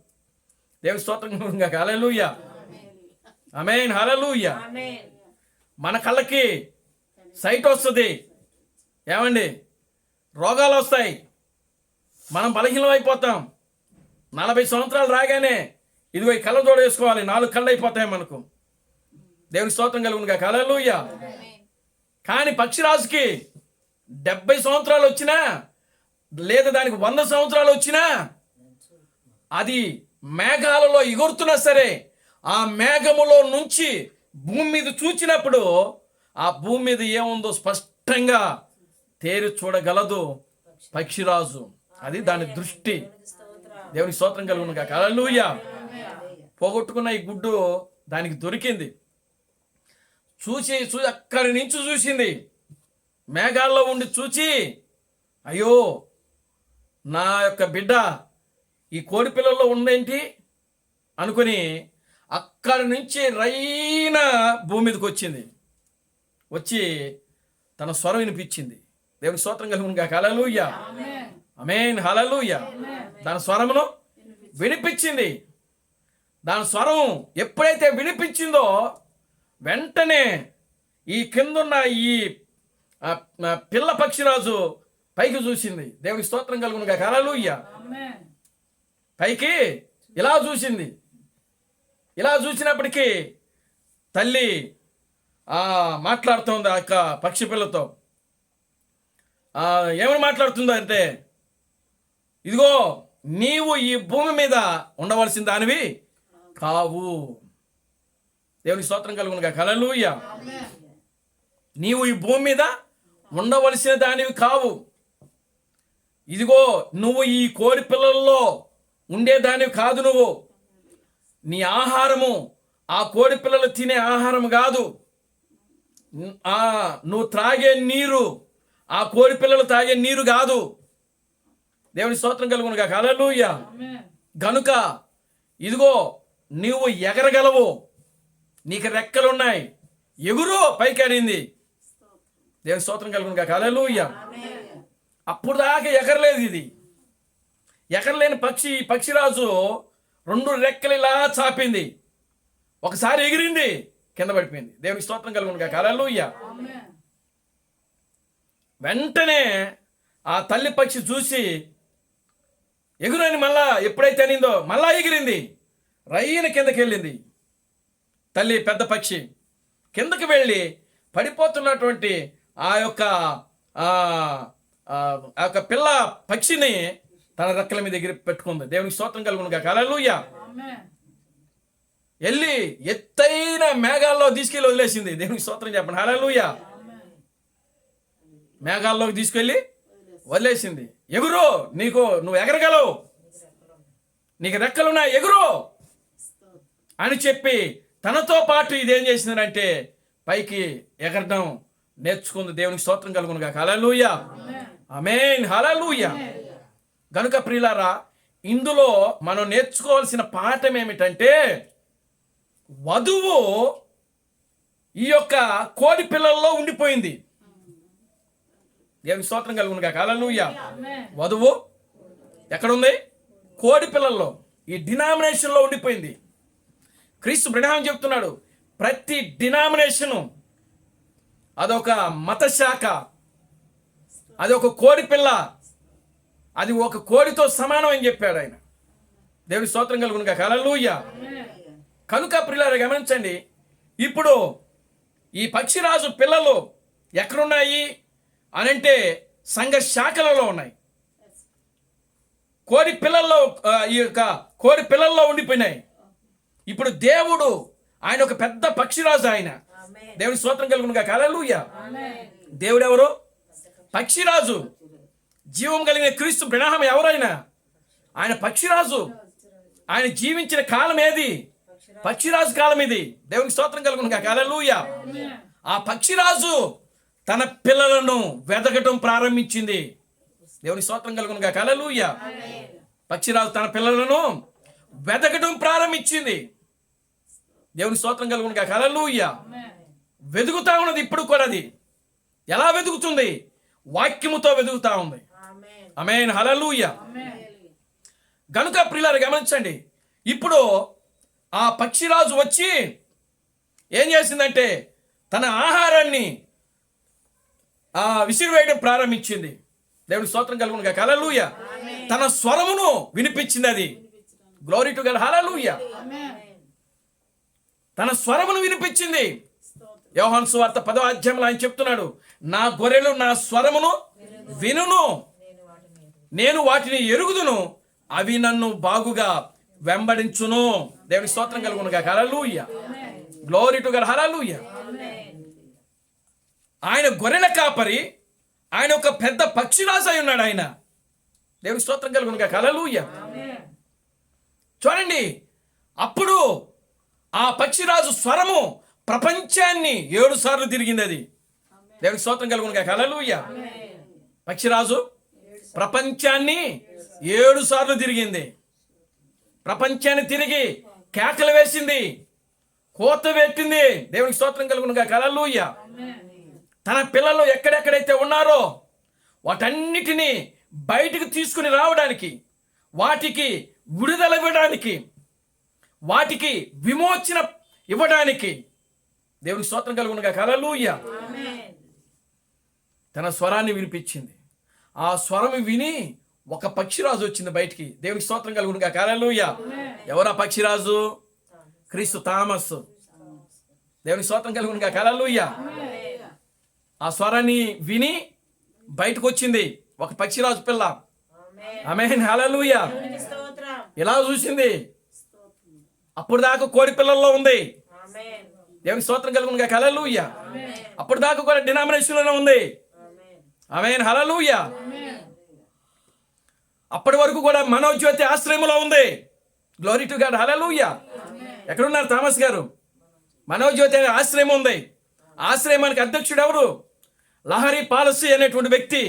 దేవునికి స్తోత్రం కలుగును గాక. హల్లెలూయా. ఆమేన్. హల్లెలూయా. మన కళ్ళకి సైట్ వస్తుంది, ఏమండి, రోగాలు వస్తాయి, మనం బలహీనం అయిపోతాం. 40 సంవత్సరాలు రాగానే ఇదిగో ఈ కళ్ళజోడు వేసుకోవాలి, 4 కళ్ళు అయిపోతాయి మనకు. దేవునికి స్తోత్రం కలుగును గాక. హల్లెలూయా. కానీ పక్షిరాజుకి 70 సంవత్సరాలు వచ్చినా లేదా దానికి 100 సంవత్సరాలు వచ్చినా అది మేఘాలలో ఎగురుతున్నా సరే ఆ మేఘములో నుంచి భూమి మీద చూచినప్పుడు ఆ భూమి మీద ఏముందో స్పష్టంగా తేరి చూడగలదు పక్షిరాజు. అది దాని దృష్టి. దేవునికి స్తోత్రం కలుగును గాక. హల్లెలూయా. పోగొట్టుకున్న ఈ గుడ్డు దానికి దొరికింది. చూసి అక్కడి నుంచి చూసింది, మేఘాల్లో ఉండి చూచి, అయ్యో నా యొక్క బిడ్డ ఈ కోడి పిల్లల్లో ఉందేంటి అనుకుని అక్కడి నుంచి రైన భూమి మీదకి వచ్చింది. వచ్చి తన స్వరం వినిపించింది. దేవుని స్తోత్రం కలుగును గాక. హల్లెలూయా. ఆమేన్. హల్లెలూయా. దాని స్వరమును వినిపించింది. దాని స్వరం ఎప్పుడైతే వినిపించిందో వెంటనే ఈ కిందున్న ఈ పిల్ల పక్షిరాజు పైకి చూసింది. దేవునికి స్తోత్రం కలుగును గాక. హల్లెలూయా. పైకి ఇలా చూసింది. ఇలా చూసినప్పటికీ తల్లి మాట్లాడుతుంది ఆ యొక్క పక్షి పిల్లతో. ఏమని మాట్లాడుతుందో అంటే, ఇదిగో నీవు ఈ భూమి మీద ఉండవలసిన దానివి కావు. దేవునికి స్తోత్రం కలుగును గాక. హల్లెలూయా. నీవు ఈ భూమి మీద ఉండవలసిన దానివి కావు. ఇదిగో నువ్వు ఈ కోడి పిల్లల్లో ఉండేదానివి కాదు. నీ ఆహారము ఆ కోడి పిల్లలు తినే ఆహారం కాదు. నువ్వు త్రాగే నీరు ఆ కోడి పిల్లలు తాగే నీరు కాదు. దేవుని స్తోత్రం కలుగును గాక. హల్లెలూయా. గనుక ఇదిగో నువ్వు ఎగరగలవు, నీకు రెక్కలున్నాయి, ఎగురు పైకి అనింది. దేవుని స్తోత్రం కలుగును గాక. హల్లెలూయా. అప్పుడు దాకా ఎగరలేదు. ఇది ఎగరలేని పక్షిరాజు 2 రెక్కలు ఇలా చాపింది. ఒకసారి ఎగిరింది, కింద పడిపోయింది. దేవునికి స్తోత్రం కలుగును గాక. హల్లెలూయా. వెంటనే ఆ తల్లి పక్షి చూసి ఎగురని మళ్ళా ఎప్పుడైతే అనిందో మళ్ళా ఎగిరింది, రైన కిందకి వెళ్ళింది. తల్లి పెద్ద పక్షి కిందకి వెళ్ళి పడిపోతున్నటువంటి ఆ యొక్క పిల్ల పక్షిని తన రెక్కల మీద ఎగిరి పెట్టుకుంది. దేవునికి స్తోత్రం కలుగును గాక. హల్లెలూయా. వెళ్ళి ఎత్తైన మేఘాల్లో తీసుకెళ్ళి వదిలేసింది. దేవునికి స్తోత్రం చెప్పండి. హల్లెలూయా. మేఘాల్లోకి తీసుకెళ్ళి వదిలేసింది. ఎగురు, నువ్వు ఎగరగలవు, నీకు రెక్కలున్నా ఎగురు అని చెప్పి తనతో పాటు ఇదేం చేసిందంటే పైకి ఎగరడం నేర్చుకుంది. దేవునికి స్తోత్రం కలుగును గాక. హల్లెలూయా. ఆమేన్. హల్లెలూయా. గనుక ప్రియులారా, ఇందులో మనం నేర్చుకోవాల్సిన పాఠం ఏమిటంటే, వధువు ఈ యొక్క కోడి పిల్లల్లో ఉండిపోయింది. దేవునికి స్తోత్రం కలుగును గాక. హల్లెలూయా. వధువు ఎక్కడుంది? కోడి పిల్లల్లో, ఈ డినామినేషన్లో ఉండిపోయింది. క్రీస్తు బ్రహ్మం చెప్తున్నాడు, ప్రతి డినామినేషను అదొక మత శాఖ, అది ఒక కోడి పిల్ల, అది ఒక కోడితో సమానం అని చెప్పాడు ఆయన. దేవుని స్తోత్రం కలుగును గాక. హల్లెలూయా. కనుక ప్రియులారా గమనించండి, ఇప్పుడు ఈ పక్షిరాజు పిల్లలు ఎక్కడున్నాయి అనంటే సంఘ శాఖలలో ఉన్నాయి. కోడి పిల్లల్లో ఈ యొక్క కోడి పిల్లల్లో ఉండిపోయినాయి. ఇప్పుడు దేవుడు ఆయన ఒక పెద్ద పక్షిరాజు. ఆయన దేవుడి స్తోత్రం కలుగునుగా. హల్లెలూయా. దేవుడు ఎవరు? పక్షిరాజు. జీవం కలిగిన క్రీస్తు బ్రహ్మ ఎవరైనా ఆయన పక్షిరాజు. ఆయన జీవించిన కాలం ఏది? పక్షిరాజు కాలం ఇది. దేవునికి స్తోత్రం కలుగునుగా. హల్లెలూయా. ఆ పక్షిరాజు తన పిల్లలను వెదకటం ప్రారంభించింది. దేవునికి స్తోత్రం కలుగునుగా. హల్లెలూయా. పక్షిరాజు తన పిల్లలను వెదకటం ప్రారంభించింది. దేవునికి స్తోత్రం కలుగునుగా. హల్లెలూయా. వెతుకుతా ఉన్నది ఇప్పుడు కూడా. అది ఎలా వెతుకుతుంది? వాక్యముతో వెతుకుతా ఉంది. ఆమేన్. హల్లెలూయా. గనుక ప్రియులారా గమనించండి, ఇప్పుడు ఆ పక్షిరాజు వచ్చి ఏం చేసిందంటే తన ఆహారాన్ని విసిరివేయడం ప్రారంభించింది. దేవుని స్తోత్రం కలుగునుగా. హల్లెలూయా. తన స్వరమును వినిపించింది. అది గ్లోరీ టు గాడ్. హల్లెలూయా. తన స్వరమును వినిపించింది. యోహాను సువార్త 10వ అధ్యాయంలో ఆయన చెప్తున్నాడు, నా గొర్రెలు నా స్వరమును వినును, నేను వాటిని ఎరుగుదును, అవి నన్ను బాగుగా వెంబడించును. దేవుని స్తోత్రం కలుగునుగా. హల్లెలూయా. Glory to God. హల్లెలూయా. ఆయన గొర్రెల కాపరి. ఆయన ఒక పెద్ద పక్షిరాజు అయి ఉన్నాడు. ఆయన దేవుని స్తోత్రం కలుగునుగా. హల్లెలూయా. చూడండి, అప్పుడు ఆ పక్షిరాజు స్వరము ప్రపంచాన్ని 7 సార్లు తిరిగింది. అది దేవుని స్తోత్రం కలుగునుగా. హల్లెలూయా. పక్షిరాజు ప్రపంచాన్ని 7 సార్లు తిరిగింది. ప్రపంచాన్ని తిరిగి కేకలు వేసింది, కోత పెట్టింది. దేవునికి స్తోత్రం కలుగునుగా. హల్లెలూయా. తన పిల్లలు ఎక్కడెక్కడైతే ఉన్నారో వాటన్నిటినీ బయటికి తీసుకుని రావడానికి, వాటికి విడుదల ఇవ్వడానికి, వాటికి విమోచన ఇవ్వడానికి దేవునికి స్తోత్రం కలుగునుగా. హల్లెలూయా. తన స్వరాన్ని వినిపించింది. ఆ స్వరం విని ఒక పక్షిరాజు వచ్చింది బయటికి. దేవునికి స్తోత్రం కలుగునుగా. హల్లెలూయా. ఎవరా పక్షిరాజు? క్రీస్తు థామస్. దేవునికి స్తోత్రం కలుగునుగా. హల్లెలూయా. ఆ స్వరాన్ని విని బయటకు వచ్చింది ఒక పక్షిరాజు పిల్ల. ఆమేన్. హల్లెలూయా. ఎలా చూసింది? అప్పుడు దాకా కోడి పిల్లల్లో ఉంది. దేవునికి స్తోత్రం కలుగునుగా. హల్లెలూయా. అప్పుడు దాకా కూడా డినామినేషన్లోనే ఉంది. ఆమేన్. హల్లెలూయా. అప్పటి వరకు కూడా మనోజ్యోతి ఆశ్రయంలో ఉంది. Glory to God. హల్లెలూయా. ఎక్కడున్నారు థామస్ గారు? మనోజ్యోతి అనే ఆశ్రయం ఉంది. ఆశ్రయానికి అధ్యక్షుడు ఎవరు? లహరి పాలసీ అనేటువంటి వ్యక్తి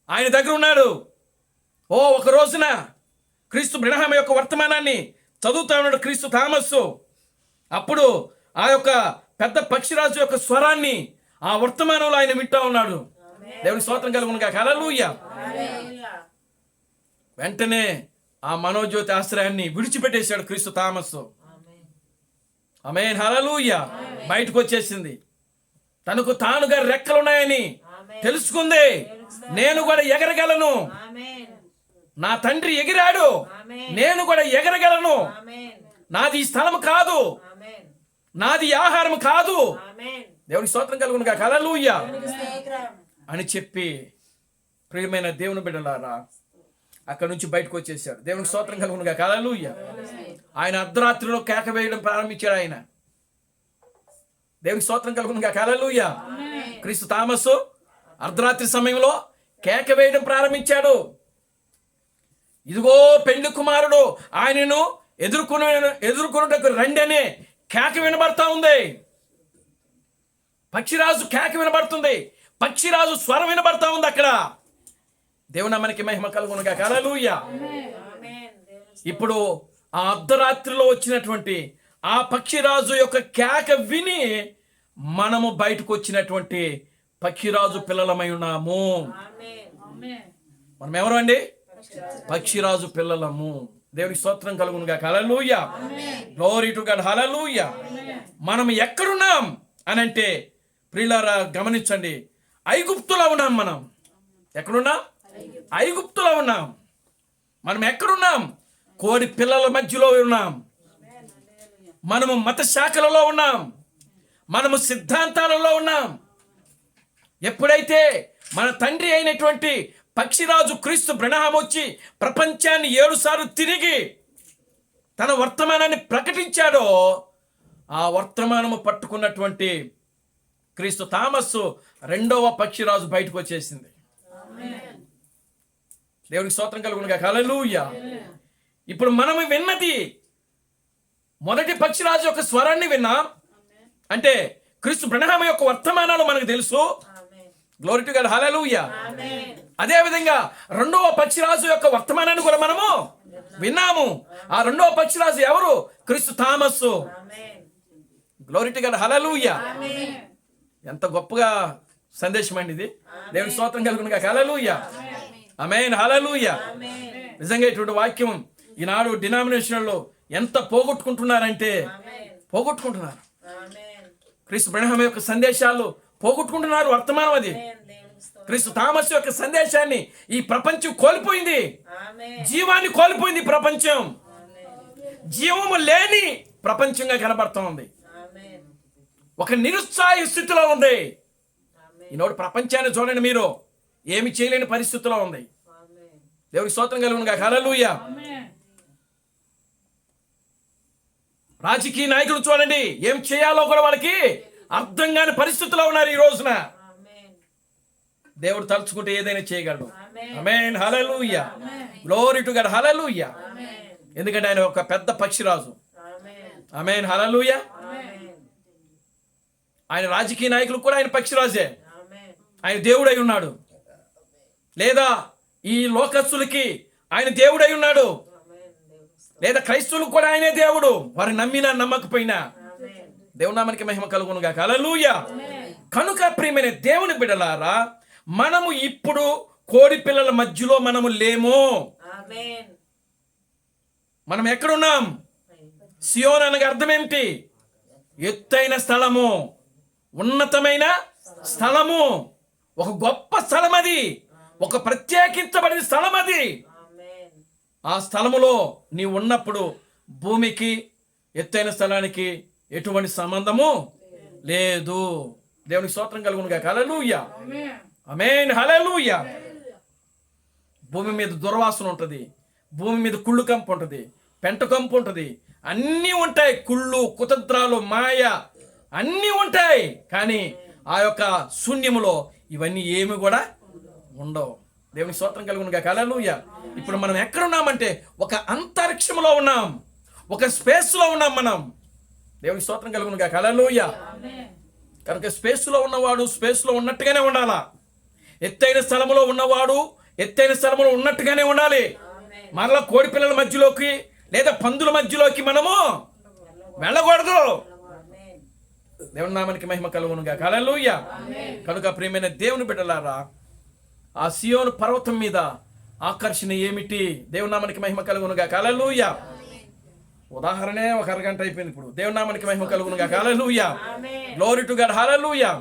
ఆయన దగ్గర ఉన్నాడు. ఒక రోజున క్రీస్తు బ్రహ్మ యొక్క వర్తమానాన్ని చదువుతా ఉన్నాడు క్రీస్తు థామస్. అప్పుడు ఆ యొక్క పెద్ద పక్షిరాజు యొక్క స్వరాన్ని ఆ వర్తమానంలో ఆయన వింటా ఉన్నాడు. దేవుని స్తోత్రం కలుగునుగా. హల్లెలూయా. వెంటనే ఆ మనోజ్యోతి ఆశ్రయాన్ని విడిచిపెట్టేశాడు క్రీస్తు థామస్. ఆమేన్. హల్లెలూయా. బయటకు వచ్చేసింది. తనకు తానుగా రెక్కలున్నాయని తెలుసుకుంది. నేను కూడా ఎగరగలను. నా తండ్రి ఎగిరాడు, నేను కూడా ఎగరగలను. నాది ఈ స్థలం కాదు, నాది ఆహారం కాదు. దేవుని స్తోత్రం కలుగునుగా. హల్లెలూయా అని చెప్పి ప్రియమైన దేవుని బిడ్డలారా అక్కడ నుంచి బయటకు వచ్చేసాడు. దేవునికి స్తోత్రం కలుగునుగా. హల్లెలూయా. ఆయన అర్ధరాత్రిలో కేక వేయడం ప్రారంభించాడు. ఆయన దేవునికి స్తోత్రం కలుగునుగా. హల్లెలూయా. క్రీస్తు థామస్ అర్ధరాత్రి సమయంలో కేక వేయడం ప్రారంభించాడు. ఇదిగో పెండ్లి కుమారుడు, ఆయనను ఎదుర్కొనుటకు రండి అనే కేక వినబడతా ఉంది. పక్షిరాజు కేక వినబడుతుంది. పక్షిరాజు స్వరం వినబడతా ఉంది అక్కడ. దేవుని మనకి మహిమ కలుగునుగా. హల్లెలూయా. ఇప్పుడు ఆ అర్ధరాత్రిలో వచ్చినటువంటి ఆ పక్షిరాజు యొక్క కేక విని మనము బయటకు వచ్చినటువంటి పక్షిరాజు పిల్లలమై ఉన్నాము. మనం ఎవరు అండి? పక్షిరాజు పిల్లలము. దేవునికి స్తోత్రం కలుగునుగా. హల్లెలూయా. Glory to God. హల్లెలూయా. మనం ఎక్కడున్నాం అనంటే ప్రియులారా గమనించండి, ఐగుప్తులో ఉన్నాం. మనం ఎక్కడున్నాం? ఐగుప్తులో ఉన్నాం. మనం ఎక్కడున్నాం? కోడి పిల్లల మధ్యలో ఉన్నాం. మనము మత శాఖలలో ఉన్నాం. మనము సిద్ధాంతాలలో ఉన్నాం. ఎప్పుడైతే మన తండ్రి అయినటువంటి పక్షిరాజు క్రీస్తు బ్రహ్మ వచ్చి ప్రపంచాన్ని 7 సార్లు తిరిగి తన వర్తమానాన్ని ప్రకటించాడో, ఆ వర్తమానము పట్టుకున్నటువంటి క్రీస్తు థామస్ రెండవ పక్షిరాజు బయటకు వచ్చేసింది. దేవునికి స్తోత్రం కలుగును గాక. హల్లెలూయా. ఇప్పుడు మనం విన్నది మొదటి పక్షిరాజు యొక్క స్వరాన్ని విన్నాం, అంటే క్రీస్తు బ్రహ్మ యొక్క వర్తమానాలు మనకు తెలుసు. Glory to God. హల్లెలూయా. అదే విధంగా రెండవ పక్షిరాజు యొక్క వర్తమానాన్ని కూడా మనము విన్నాము. ఆ రెండవ పక్షిరాజు ఎవరు? క్రీస్తు థామస్. Glory to God. హల్లెలూయా. ఎంత గొప్పగా సందేశం అండి ఇది. దేవుని స్తోత్రం కలుగును గాక. హల్లెలూయా. ఆమేన్. హల్లెలూయా. నిజంగా ఇటువంటి వాక్యం ఈనాడు డినామినేషన్లో ఎంత పోగొట్టుకుంటున్నారంటే పోగొట్టుకుంటున్నారు. క్రీస్తు బ్రహ్మ యొక్క సందేశాలు పోగొట్టుకుంటున్నారు. వర్తమానం అది. క్రీస్తు థామస్ యొక్క సందేశాన్ని ఈ ప్రపంచం కోల్పోయింది. జీవాన్ని కోల్పోయింది. ప్రపంచం జీవము లేని ప్రపంచంగా కనబడుతోంది. ఒక నిరుత్సాహ స్థితిలో ఉంది. ఈనాడు ప్రపంచాన్ని చూడండి, మీరు ఏమి చేయలేని పరిస్థితిలో ఉంది. దేవునికి స్తోత్రం కలుగును గాక. హల్లెలూయా. రాజకీయ నాయకులు చూడండి, ఏం చేయాలో కూడా వాళ్ళకి అర్థం కాని పరిస్థితిలో ఉన్నారు ఈ రోజున. దేవుడు తలుచుకుంటే ఏదైనా చేయగలడు. ఆమేన్. హల్లెలూయా. Glory to God. హల్లెలూయా. ఎందుకంటే ఆయన ఒక పెద్ద పక్షిరాజు. ఆమేన్. హల్లెలూయా. ఆయన రాజకీయ నాయకులు కూడా ఆయన పక్షిరాజే. ఆయన దేవుడై ఉన్నాడు. లేదా ఈ లోకస్తులకి ఆయన దేవుడై ఉన్నాడు. లేదా క్రైస్తవులకు కూడా ఆయనే దేవుడు, వారు నమ్మినా నమ్మకపోయినా. దేవుని నామానికి మహిమ కలుగును గాక. హల్లెలూయా. కనుక ప్రియమైన దేవుని బిడ్డలారా, మనము ఇప్పుడు కోడి పిల్లల మధ్యలో మనము లేము. మనం ఎక్కడున్నాం? సియోన్ అనగా అర్థం ఏమిటి? ఎత్తైన స్థలము, ఉన్నతమైన స్థలము, ఒక గొప్ప స్థలం అది, ఒక ప్రత్యేకించబడిన స్థలం అది. ఆ స్థలములో నీవు ఉన్నప్పుడు భూమికి ఎత్తైన స్థలానికి ఎటువంటి సంబంధము లేదు. దేవునికి స్తోత్రం కలుగును గాక. హల్లెలూయా. ఆమేన్. హల్లెలూయా. భూమి మీద దుర్వాసన ఉంటుంది, భూమి మీద కుళ్ళు కంపు ఉంటుంది, పెంట కంపు ఉంటుంది, అన్నీ ఉంటాయి. కుళ్ళు, కుతంత్రాలు, మాయ అన్నీ ఉంటాయి. కానీ ఆ యొక్క శూన్యములో ఇవన్నీ ఏమి కూడా ఉండవు. దేవునికి స్తోత్రం కలుగును గాక. హల్లెలూయా. ఇప్పుడు మనం ఎక్కడున్నామంటే ఒక అంతరిక్షంలో ఉన్నాం, ఒక స్పేస్లో ఉన్నాం మనం. దేవునికి స్తోత్రం కలుగును గాక. హల్లెలూయా. కనుక స్పేస్లో ఉన్నవాడు స్పేస్లో ఉన్నట్టుగానే ఉండాలా. ఎత్తైన స్థలములో ఉన్నవాడు ఎత్తైన స్థలములో ఉన్నట్టుగానే ఉండాలి. మరలా కోడి పిల్లల మధ్యలోకి లేదా పందుల మధ్యలోకి మనము వెళ్ళకూడదు. దేవుని నామానికి మహిమ కలుగును గాక. హల్లెలూయా. కనుక ప్రియమైన దేవుని బిడ్డలారా, ఆ సియోను పర్వతం మీద ఆకర్షణ ఏమిటి? దేవుని నామానికి మహిమ కలుగును గాక. హల్లెలూయా. ఉదాహరణే ఒక అరగంట అయిపోయింది. ఇప్పుడు దేవుని నామానికి మహిమ కలుగును గాక. హల్లెలూయా. Glory to God. హల్లెలూయా.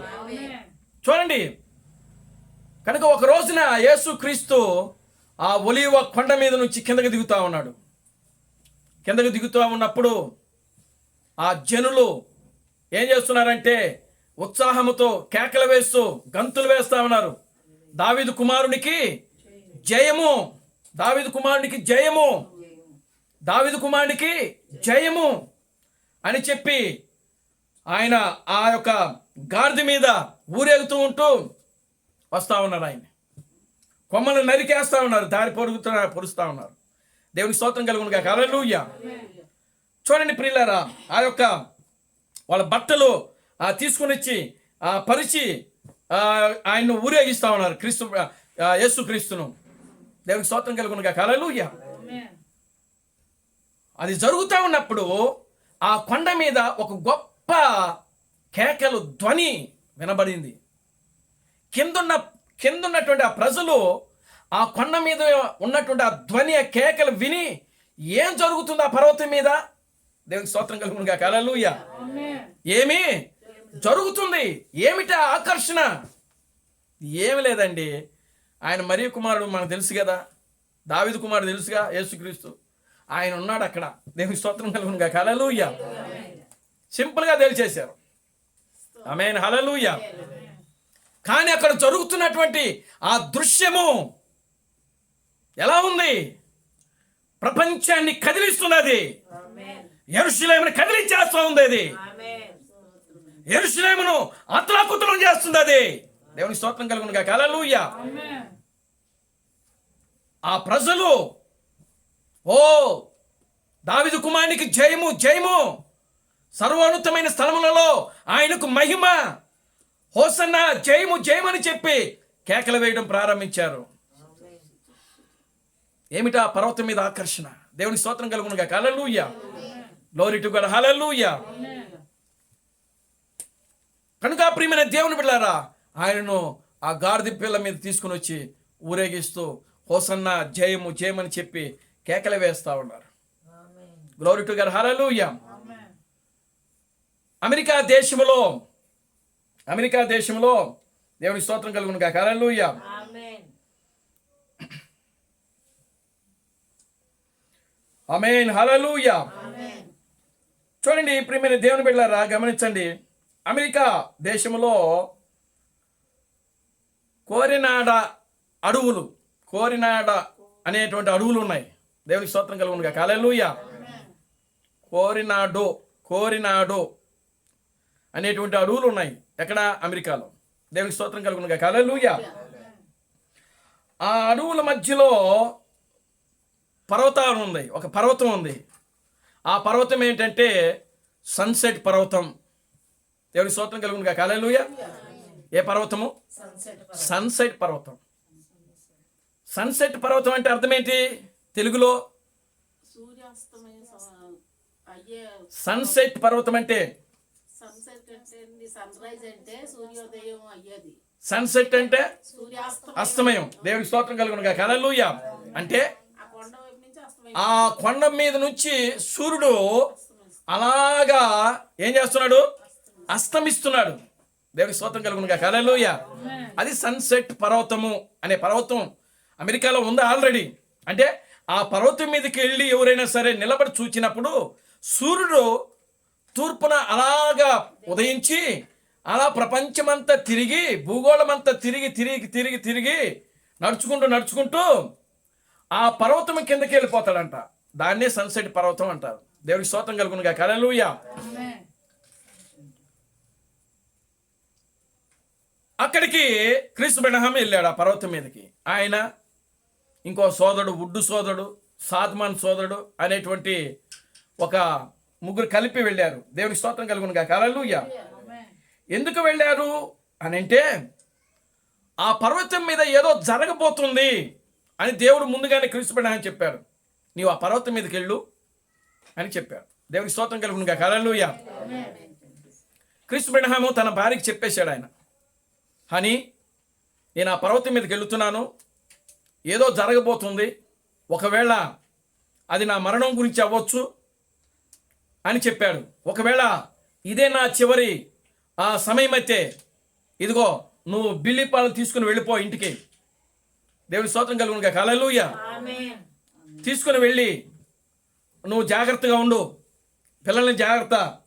చూడండి, కనుక ఒక రోజున యేసుక్రీస్తు ఆ ఒలీవ కొండ మీద నుంచి కిందకి దిగుతా ఉన్నాడు. కిందకి దిగుతూ ఉన్నప్పుడు ఆ జనులు ఏం చేస్తున్నారంటే ఉత్సాహముతో కేకలు వేస్తూ గంతులు వేస్తా ఉన్నారు. దావీదు కుమారునికి జయము, దావీదు కుమారునికి జయము, దావీదు కుమారునికి జయము అని చెప్పి ఆయన ఆ యొక్క గాడిద మీద ఊరేగుతూ ఉంటూ వస్తా ఉన్నారు. ఆయన కొమ్మలు నరికేస్తా ఉన్నారు, దారి పొరుస్తా ఉన్నారు. దేవునికి స్తోత్రం కలుగును గాక. హల్లెలూయా. చూడండి ప్రియులారా, ఆ యొక్క వాళ్ళ బట్టలు తీసుకుని వచ్చి పరిచి ఆయన్ను ఊరేగిస్తా ఉన్నారు, యేసు క్రీస్తును. దేవునికి స్తోత్రం కలుగును గాక. హల్లెలూయా. అది జరుగుతూ ఉన్నప్పుడు ఆ కొండ మీద ఒక గొప్ప కేకలు ధ్వని వినబడింది. కిందున్నటువంటి ఆ ప్రజలు ఆ కొండ మీద ఉన్నటువంటి ఆ ధ్వని, ఆ కేకలు విని ఏం జరుగుతుంది ఆ పర్వతం మీద? దేవునికి స్తోత్రం కలుగును గాక. హల్లెలూయా. ఏమి జరుగుతుంది? ఏమిటి ఆకర్షణ? ఏమి లేదండి, ఆయన మరియ కుమారుడు మనకు తెలుసు కదా, దావీదు కుమారుడు తెలుసుగా, యేసుక్రీస్తు. ఆయన ఉన్నాడు అక్కడ. దేవునికి స్తోత్రం కలుగును గాక. హల్లెలూయా. సింపుల్గా తెలియచేశారు. ఆమేన్ హల్లెలూయా. కానీ అక్కడ జరుగుతున్నటువంటి ఆ దృశ్యము ఎలా ఉంది? ప్రపంచాన్ని కదిలిస్తున్నది. యెరూషలేమును కదిలించేస్తూ ఉంది. అది యెరూషలేమును అతలాకుతలం చేస్తుంది. అది దేవుని స్తోత్రం కలుగును గాక. హల్లెలూయా. ఆ ప్రజలు ఓ దావీదు కుమారునికి జయము జయము, సర్వోన్నతమైన స్థలములలో ఆయనకు మహిమ, హోసన్న జయము జయమని చెప్పి కేకలు వేయడం ప్రారంభించారు. ఏమిటా పర్వతం మీద ఆకర్షణ? దేవుని స్తోత్రం కలుగును గాక. హల్లెలూయా. Glory to God. హల్లెలూయా. కనుక ప్రియమైన దేవుని బిడ్డలారా, ఆయనను ఆ గాడిద పిల్ల మీద తీసుకుని వచ్చి ఊరేగిస్తూ హోసన్న జయము జయమని చెప్పి కేకలు వేస్తా ఉన్నారు. Glory to God. Hallelujah. America దేశంలో దేవుని స్తోత్రం కలుగును గాక. హల్లెలూయా. ఆమేన్ హల్లెలూయా. చూడండి ప్రియమైన దేవుని బిడ్డలారా, గమనించండి. అమెరికా దేశంలో కోరినాడ అనేటువంటి అడవులు ఉన్నాయి. దేవునికి స్తోత్రం కలుగును గాక. హల్లెలూయా. కోరినాడో అనేటువంటి అడవులు ఉన్నాయి. ఎక్కడ? అమెరికాలో. దేవునికి స్తోత్రం కలుగును గాక. హల్లెలూయా. ఆ అడవుల మధ్యలో పర్వతం ఉంది. ఒక పర్వతం ఉంది. ఆ పర్వతం ఏంటంటే సన్సెట్ పర్వతం. దేవునికి స్తోత్రం కలుగును గాక. హల్లెలూయా. ఏ పర్వతము? సన్సెట్ పర్వతం. సన్సెట్ పర్వతం అంటే అర్థం ఏంటి తెలుగులో? సన్సెట్ పర్వతం అంటే సన్సెట్ అంటే అస్తమయం. దేవునికి స్తోత్రం కలుగును గాక. హల్లెలూయా. అంటే ఆ కొండ మీద నుంచి సూర్యుడు అలాగా ఏం చేస్తున్నాడు? అస్తమిస్తున్నాడు. దేవునికి స్తోత్రం కలుగును గాక. హల్లెలూయా. అది సన్సెట్ పర్వతము అనే పర్వతం అమెరికాలో ఉంది ఆల్రెడీ. అంటే ఆ పర్వతం మీదకి వెళ్ళి ఎవరైనా సరే నిలబడి చూచినప్పుడు సూర్యుడు తూర్పున అలాగా ఉదయించి అలా ప్రపంచమంతా తిరిగి, భూగోళమంతా తిరిగి నడుచుకుంటూ ఆ పర్వతం కిందకి వెళ్ళిపోతాడంట. దాన్నే సన్సెట్ పర్వతం అంటారు. దేవునికి స్తోత్రం కలుగును గాక. హల్లెలూయా. అక్కడికి క్రీస్తు బెనహాము వెళ్ళాడు ఆ పర్వతం మీదకి. ఆయన ఇంకో సోదరుడు, వుడ్డు సోదరుడు, సాద్మాన్ సోదరుడు అనేటువంటి ఒక ముగ్గురు కలిపి వెళ్ళారు. దేవునికి స్తోత్రం కలుగును గాక. హల్లెలూయా. ఎందుకు వెళ్ళారు అని అంటే ఆ పర్వతం మీద ఏదో జరగబోతుంది అని దేవుడు ముందుగానే క్రీస్తు బెనహాము చెప్పాడు. నీవు ఆ పర్వతం మీదకి వెళ్ళు అని చెప్పాడు. దేవునికి స్తోత్రం కలుగును గాక. హల్లెలూయా. క్రీస్తు బెనహాము తన భార్యకి చెప్పేశాడు. ఆయన హనీ, నేను ఆ పర్వతం మీదకి వెళుతున్నాను, ఏదో జరగబోతుంది, ఒకవేళ అది నా మరణం గురించి అవ్వచ్చు అని చెప్పాడు. ఒకవేళ ఇదే నా చివరి ఆ సమయం అయితే ఇదిగో నువ్వు బిల్లి పాలు తీసుకుని వెళ్ళిపో ఇంటికి. దేవుని స్తోత్రం కలుగును గాక. హల్లెలూయా. తీసుకుని వెళ్ళి నువ్వు జాగ్రత్తగా ఉండు, పిల్లల్ని జాగ్రత్త,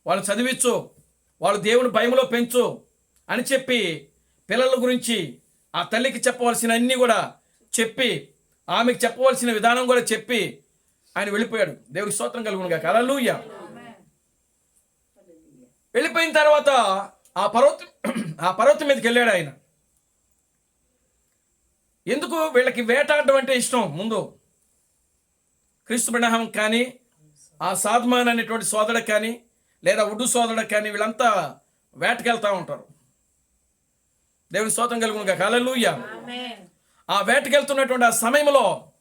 వాళ్ళని చదివించు, వాళ్ళు దేవుని భయంలో పెంచు అని చెప్పి పిల్లల గురించి ఆ తల్లికి చెప్పవలసిన అన్నీ కూడా చెప్పి, ఆమెకు చెప్పవలసిన విధానం కూడా చెప్పి ఆయన వెళ్ళిపోయాడు. దేవునికి స్తోత్రం కలుగును గాక. హల్లెలూయా. వెళ్ళిపోయిన తర్వాత ఆ పర్వతం మీదకి వెళ్ళాడు ఆయన. ఎందుకు? వీళ్ళకి వేటాడడం అంటే ఇష్టం. ముందు క్రీస్తు బెనహాము కానీ ఆ సాద్మాన్ అనేటువంటి సోదరుడు కానీ లేదా వుడ్డు సోదరుడు కానీ వీళ్ళంతా వేటకెళ్తా ఉంటారు. దేవుని స్తోత్రం కలుగును గాక. హల్లెలూయా. ఆ వేటకెళ్తున్నటువంటి ఆ సమయంలో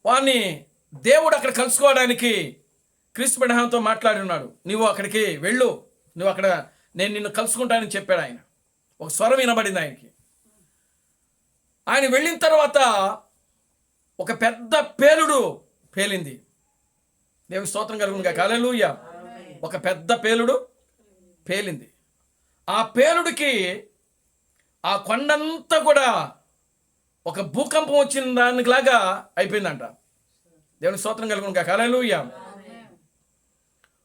వారిని దేవుడు అక్కడ కలుసుకోవడానికి క్రీస్తు బెనహాముతో మాట్లాడి ఉన్నాడు. నువ్వు అక్కడికి వెళ్ళు, నువ్వు అక్కడ నేను నిన్ను కలుసుకుంటానని చెప్పాడు ఆయన. ఒక స్వరం వినబడింది ఆయనకి. ఆయన వెళ్ళిన తర్వాత ఒక పెద్ద పేలుడు పేలింది. దేవుని స్తోత్రం కలుగును గాక. హల్లెలూయా. ఒక పెద్ద పేలుడు పేలింది. ఆ పేలుడికి ఆ కొండంతా కూడా ఒక భూకంపం వచ్చిన దానిలాగా అయిపోయిందంట. దేవుని స్తోత్రం కలుగును గాక. హల్లెలూయా.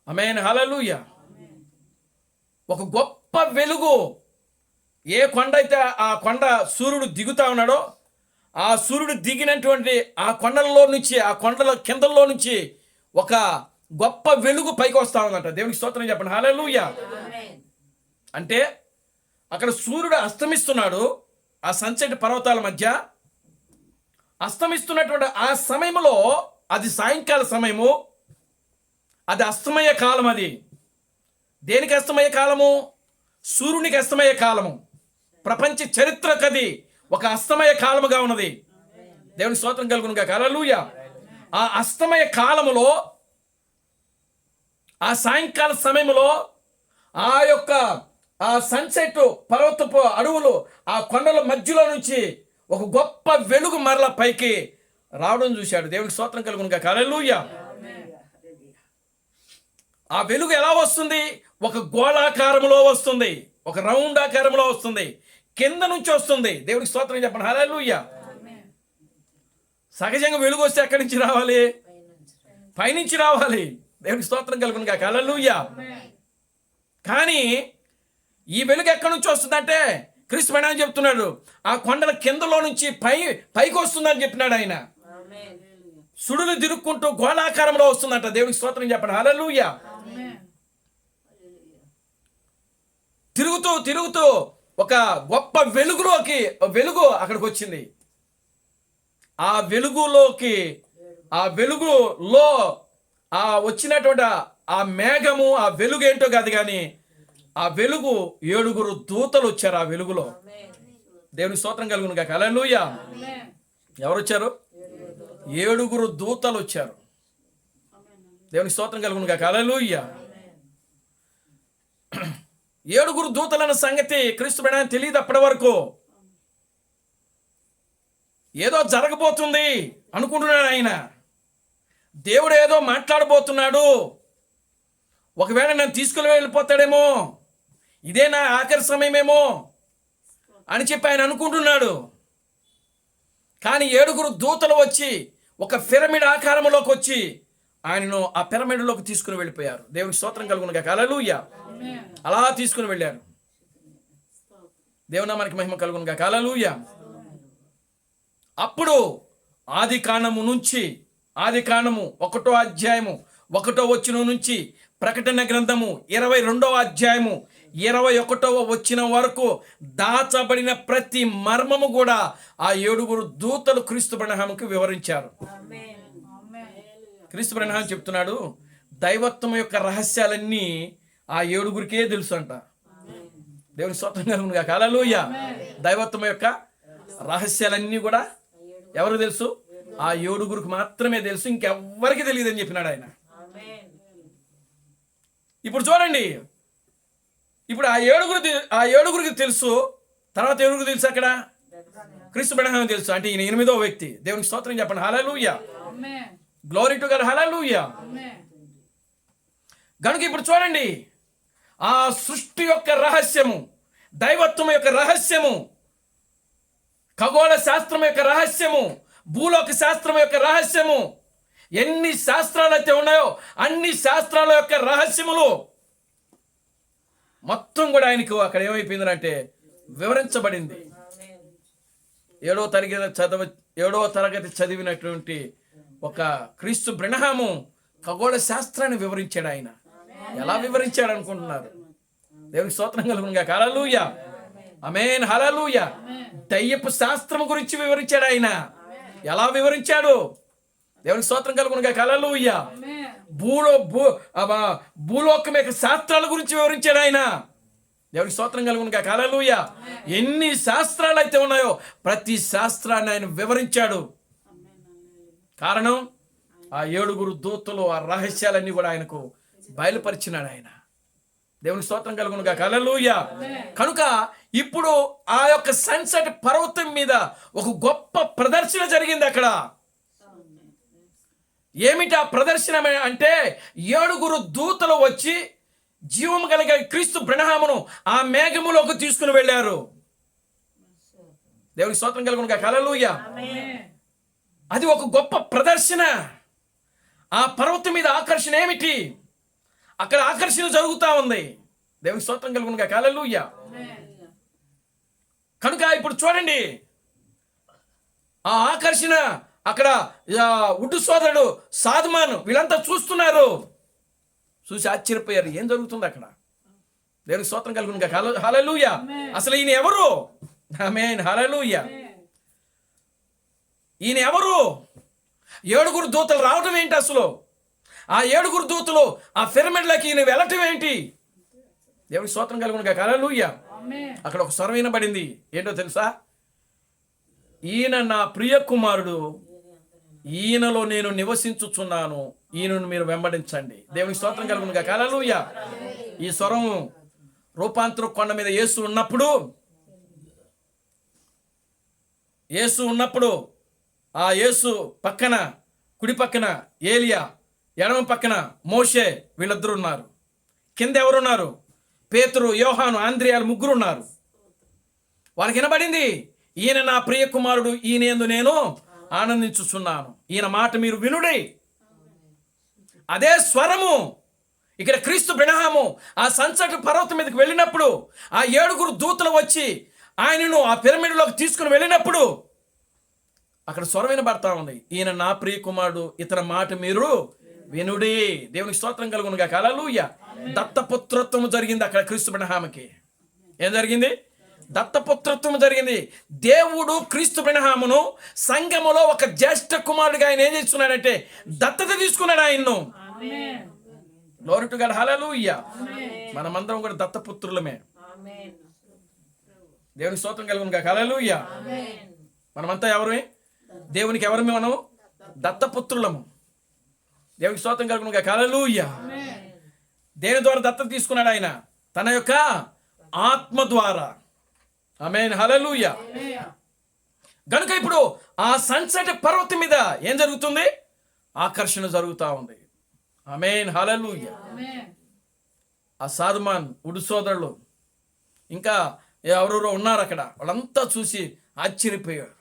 ఆమేన్ హల్లెలూయా. ఒక గొప్ప వెలుగు, ఏ కొండ అయితే ఆ కొండ సూర్యుడు దిగుతా ఉన్నాడో, ఆ సూర్యుడు దిగినటువంటి ఆ కొండల్లో నుంచి, ఆ కొండల కిందల్లో నుంచి ఒక గొప్ప వెలుగు పైకి వస్తా ఉందంట. దేవునికి స్తోత్రం చెప్పండి. హల్లెలూయా. అంటే అక్కడ సూర్యుడు అస్తమిస్తున్నాడు, ఆ సన్సెట్ పర్వతాల మధ్య అస్తమిస్తున్నటువంటి ఆ సమయంలో, అది సాయంకాల సమయము, అది అస్తమయ కాలం. అది దేనికి అస్తమయ కాలము? సూర్యునికి అస్తమయ కాలము. ప్రపంచ చరిత్రకు అది ఒక అస్తమయ కాలముగా ఉన్నది. దేవుని స్తోత్రం కలుగును గాక. హల్లెలూయా. ఆ అస్తమయ కాలములో, ఆ సాయంకాల సమయంలో ఆ యొక్క ఆ సన్సెట్ పర్వతపు అడవులు, ఆ కొండల మధ్యలో నుంచి ఒక గొప్ప వెలుగు మరల పైకి రావడం చూశాడు. దేవునికి స్తోత్రం కలుగును గాక. హల్లెలూయా. ఆ వెలుగు ఎలా వస్తుంది? ఒక గోళాకారంలో వస్తుంది, ఒక రౌండ్ ఆకారంలో వస్తుంది, కింద నుంచి వస్తుంది. దేవునికి స్తోత్రం చెప్పండి. హల్లెలూయా. సహజంగా వెలుగు వస్తే ఎక్కడి నుంచి రావాలి? పైనుంచి రావాలి. దేవునికి స్తోత్రం కలుగును గాక. హల్లెలూయా. కానీ ఈ వెలుగు ఎక్కడి నుంచి వస్తుందంటే, క్రీస్తు ప్రభువు చెప్తున్నాడు, ఆ కొండల కిందలో నుంచి పైకి వస్తుందని చెప్పినాడు ఆయన. సుడులు తిరుక్కుంటూ గోళాకారంలో వస్తుందంట. దేవునికి స్తోత్రం చెప్పండి. హల్లెలూయా. తిరుగుతూ తిరుగుతూ ఒక గొప్ప వెలుగు అక్కడికి వచ్చింది. ఆ వెలుగులో ఆ వచ్చినటువంటి ఆ మేఘము, ఆ వెలుగు ఏంటో కాదు, కానీ ఆ వెలుగు 7 దూతలు వచ్చారు ఆ వెలుగులో. దేవుని స్తోత్రం కలుగును గాక. హల్లెలూయా. ఎవరు వచ్చారు? 7 దూతలు వచ్చారు. దేవుని స్తోత్రం కలుగును గాక. హల్లెలూయా. 7 దూతలన్న సంగతి క్రీస్తు ప్రభువుకి తెలియదు అప్పటి వరకు. ఏదో జరగబోతుంది అనుకుంటున్నాడు ఆయన. దేవుడు ఏదో మాట్లాడబోతున్నాడు, ఒకవేళ నన్ను తీసుకుని వెళ్ళిపోతాడేమో, ఇదే నా ఆఖరి సమయమేమో అని చెప్పి ఆయన అనుకుంటున్నాడు. కానీ 7 దూతలు వచ్చి ఒక పిరమిడ్ ఆకారంలోకి వచ్చి ఆయనను ఆ పిరమిడ్లోకి తీసుకుని వెళ్ళిపోయారు. దేవునికి స్తోత్రం కలుగును గాక. హల్లెలూయా. అలా తీసుకుని వెళ్ళారు. దేవుని నామానికి మహిమ కలుగును గాక. హల్లెలూయా. అప్పుడు ఆది కాండము 1వ అధ్యాయము 1వ వచనం నుంచి ప్రకటన గ్రంథము 22వ అధ్యాయము 21వ వచనం వరకు దాచబడిన ప్రతి మర్మము కూడా ఆ 7 దూతలు క్రీస్తు ప్రభువుకి వివరించారు. క్రీస్తు ప్రభువు చెప్తున్నాడు, దైవత్వం యొక్క రహస్యాలన్నీ ఆ 7కే తెలుసు అంట. దేవుని స్తోత్రం కలుగును గాక. హల్లెలూయా. దైవత్వం యొక్క రహస్యాలన్నీ కూడా ఎవరు తెలుసు? ఆ 7 మాత్రమే తెలుసు, ఇంకెవ్వరికి తెలియదని చెప్పినాడు ఆయన. ఇప్పుడు చూడండి, ఇప్పుడు ఆ 7 తెలుసు. తర్వాత ఎవరికి తెలుసు? అక్కడ క్రీస్తు ప్రభువు తెలుసు. అంటే ఈయన 8వ వ్యక్తి. దేవునికి స్తోత్రం చెప్పండి. హల్లెలూయా. Glory to God. హల్లెలూయా. కనుక ఇప్పుడు చూడండి, ఆ సృష్టి యొక్క రహస్యము, దైవత్వం యొక్క రహస్యము, ఖగోళ శాస్త్రం యొక్క రహస్యము, భూలోక శాస్త్రం యొక్క రహస్యము, ఎన్ని శాస్త్రాలు అయితే ఉన్నాయో అన్ని శాస్త్రాల యొక్క రహస్యములు మొత్తం కూడా ఆయనకు అక్కడ ఏమైపోయిందంటే వివరించబడింది. 7వ తరగతి చదివినటువంటి ఒక క్రీస్తు బ్రహ్మము ఖగోళ శాస్త్రాన్ని వివరించాడు. ఆయన ఎలా వివరించాడు అనుకుంటున్నారు? దేవునికి స్తోత్రం కలుగును గాక. హల్లెలూయా. ఆమేన్. హల్లెలూయా. దయ్యపు శాస్త్రం గురించి వివరించాడు ఆయన. ఎలా వివరించాడు? దేవునికి స్తోత్రం కలుగును గాక. హల్లెలూయా. భూలోకం యొక్క శాస్త్రాల గురించి వివరించాడు ఆయన. దేవునికి స్తోత్రం కలుగును గాక. హల్లెలూయా. ఎన్ని శాస్త్రాలు అయితే ఉన్నాయో ప్రతి శాస్త్రాన్ని ఆయన వివరించాడు. కారణం, ఆ 7 దూతలు ఆ రహస్యాలన్నీ కూడా ఆయనకు బయలుపరిచినాడు ఆయన. దేవునికి స్తోత్రం కలుగును గాక. హల్లెలూయా. కనుక ఇప్పుడు ఆ యొక్క సన్సెట్ పర్వతం మీద ఒక గొప్ప ప్రదర్శన జరిగింది అక్కడ. ఏమిటి ఆ ప్రదర్శన అంటే, 7 దూతలు వచ్చి జీవం కలిగే క్రీస్తు బ్రహ్మమును ఆ మేఘములోకి తీసుకుని వెళ్ళారు. దేవునికి స్తోత్రం కలుగును గాక. హల్లెలూయా. అది ఒక గొప్ప ప్రదర్శన. ఆ పర్వతం మీద ఆకర్షణ ఏమిటి? అక్కడ ఆకర్షణ జరుగుతూ ఉంది. దేవునికి స్తోత్రం కలుగును గాక. హల్లెలూయా. కనుక ఇప్పుడు చూడండి, ఆ ఆకర్షణ అక్కడ ఉడ్డు సోదరుడు సాధుమాను వీళ్ళంతా చూస్తున్నారు. చూసి ఆశ్చర్యపోయారు, ఏం జరుగుతుంది అక్కడ. దేవునికి స్తోత్రం కలుగును గాక. హల్లెలూయా. అసలు ఈయన ఎవరు? ఆమేన్. హల్లెలూయా. ఈయన ఎవరు? 7 దూతలు రావటం ఏంటి అసలు? ఆ 7 దూతలు ఆ పిరమిడ్లకి ఈయన వెళ్ళటం ఏంటి? దేవునికి స్తోత్రం కలుగును గాక. హల్లెలూయా. అక్కడ ఒక స్వరం వినబడింది. ఏంటో తెలుసా? ఈయన నా ప్రియ కుమారుడు, ఈయనలో నేను నివసించుచున్నాను, ఈయనను మీరు వెంబడించండి. దేవునికి స్తోత్రం కలుగును గాక. హల్లెలూయా. ఈ స్వరం రూపాంతర కొండ మీద యేసు ఉన్నప్పుడు ఆ యేసు పక్కన, కుడి పక్కన ఏలియా, ఎడమ పక్కన మోషే, వీళ్ళిద్దరు ఉన్నారు. కింద ఎవరున్నారు? పేతురు, యోహాను, ఆంద్రియాలు, ముగ్గురు ఉన్నారు. వాళ్ళకి వినబడింది, ఈయన నా ప్రియ కుమారుడు, ఈయన యందు నేను ఆనందించుచున్నాను, ఈయన మాట మీరు వినుడి. అదే స్వరము ఇక్కడ క్రీస్తు బ్రహ్మము ఆ సన్సెట్ పర్వతం మీదకి వెళ్ళినప్పుడు ఆ 7 దూతలు వచ్చి ఆయనను ఆ పిరమిడ్లోకి తీసుకుని వెళ్ళినప్పుడు అక్కడ స్వరం వినబడతా ఉంది, ఈయన నా ప్రియ కుమారుడు, ఇతని మాట మీరు వినుడి. దేవునికి స్తోత్రం కలుగును గాక. హల్లెలూయా. దత్తపుత్రత్వము జరిగింది అక్కడ క్రీస్తు బ్రహ్మకి. ఏం జరిగింది? దత్తపుత్రత్వం జరిగింది. దేవుడు క్రీస్తు బ్రహ్మను సంఘములో ఒక జ్యేష్ఠ కుమారుడిగా ఆయన ఏం చేస్తున్నాడంటే దత్తత తీసుకున్నాడు ఆయన్ను. Glory to God. హల్లెలూయా. మనమందరం కూడా దత్తపుత్రులమే. దేవునికి స్తోత్రం కలుగును గాక. హల్లెలూయా. మనమంతా ఎవరు? దేవునికి ఎవరమే? మనం దత్తపుత్రులము. దేవునికి స్తోత్రం కలుగును గాక. హల్లెలూయా. దేని ద్వారా దత్తత తీసుకున్నాడు ఆయన? తన యొక్క ఆత్మ ద్వారా. ఆమేన్. హల్లెలూయా. గనుక ఇప్పుడు ఆ సన్సెట్ పర్వతం మీద ఏం జరుగుతుంది? ఆకర్షణ జరుగుతూ ఉంది. ఆమేన్. హల్లెలూయా. ఆ సాధుమాన్, ఉడు సోదరులు, ఇంకా ఎవరెవరో ఉన్నారు అక్కడ, వాళ్ళంతా చూసి ఆశ్చర్యపోయారు.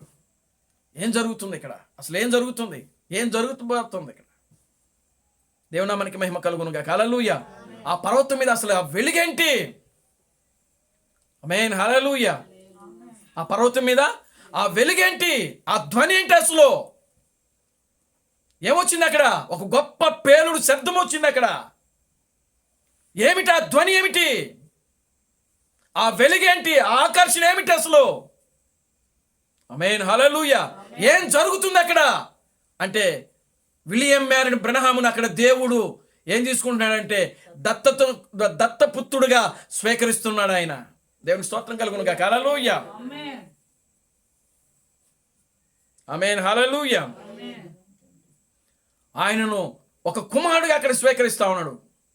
ఏం జరుగుతుంది ఇక్కడ? అసలు ఏం జరుగుతుంది? ఏం జరుగుతుంది ఇక్కడ? దేవునా మనకి మహిమ కలుగును గాక. హల్లెలూయా. ఆ పర్వతం మీద అసలు ఆ వెలుగేంటి? ఆమేన్. హల్లెలూయా. ఆ పర్వతం మీద ఆ వెలుగేంటి? ఆ ధ్వని ఏంటి? అసలు ఏమొచ్చింది అక్కడ? ఒక గొప్ప పేలుడు శబ్దం వచ్చింది అక్కడ. ఏమిటి ఆ ధ్వని? ఏమిటి ఆ వెలుగేంటి? ఆ ఆకర్షణ ఏమిటి అసలు? ఆమేన్. హల్లెలూయా. ఏం జరుగుతుంది అక్కడ అంటే విలియం మ్యారిన్ బ్రహ్మను అక్కడ దేవుడు ఏం తీసుకుంటున్నాడంటే దత్తపుత్రుడుగా స్వీకరిస్తున్నాడు ఆయన. దేవునికి స్తోత్రం కలుగును గాక. హల్లెలూయా. ఆమేన్. హల్లెలూయా. ఆయనను ఒక కుమారుడుగా అక్కడ స్వీకరిస్తా ఉన్నాడు.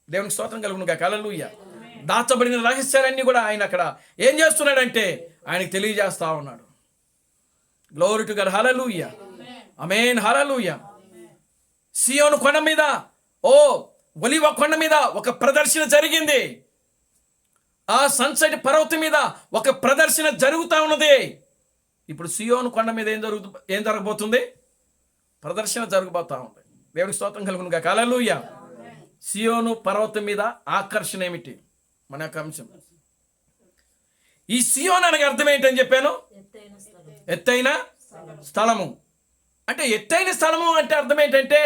దేవునికి స్తోత్రం కలుగును గాక. హల్లెలూయా. దాచబడిన రహస్యాలన్నీ కూడా ఆయన అక్కడ ఏం చేస్తున్నాడంటే ఆయనకు తెలియజేస్తా ఉన్నాడు. Glory to God. హల్లెలూయా. ఆమేన్. హల్లెలూయా. సియోను కొండ మీద, ఒలివ కొండ మీద ఒక ప్రదర్శన జరిగింది. ఆ సన్సెట్ పర్వతం మీద ఒక ప్రదర్శన జరుగుతూ ఉన్నది. ఇప్పుడు సియోను కొండ మీద ఏం జరగబోతుంది? ప్రదర్శన జరగబోతా ఉంది. దేవునికి స్తోత్రం కలుగును గాక. హల్లెలూయా. సియోను పర్వతం మీద ఆకర్షణ ఏమిటి? మన యొక్క అంశం. ఈ సియోన్ అనగా అర్థం ఏంటని చెప్పాను? ఎత్తైన స్థలము. అంటే ఎత్తైన స్థలము అంటే అర్థం ఏంటంటే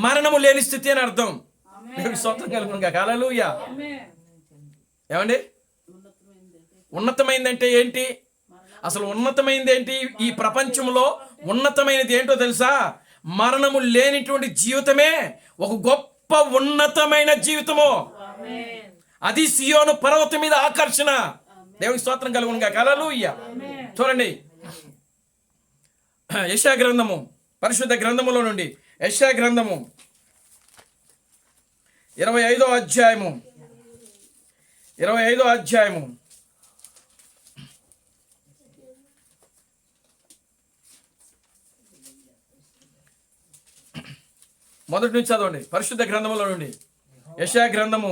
మరణము లేని స్థితి అని అర్థం. దేవునికి స్తోత్రం కలుగును గాక. హల్లెలూయా. ఏమండి? ఉన్నతమైందంటే ఏంటి? అసలు ఉన్నతమైంది ఏంటి? ఈ ప్రపంచంలో ఉన్నతమైనది ఏంటో తెలుసా? మరణము లేనిటువంటి జీవితమే ఒక గొప్ప ఉన్నతమైన జీవితము. అది సియోను పర్వతం మీద ఆకర్షణ. దేవునికి స్తోత్రం కలుగును గాక. హల్లెలూయా. చూడండి, యెషయా గ్రంథము, పరిశుద్ధ గ్రంథములో నుండి యెషయా గ్రంథము 25వ అధ్యాయము 25వ అధ్యాయము మొదటి నుంచి చదవండి. పరిశుద్ధ గ్రంథములో నుండి యెషయా గ్రంథము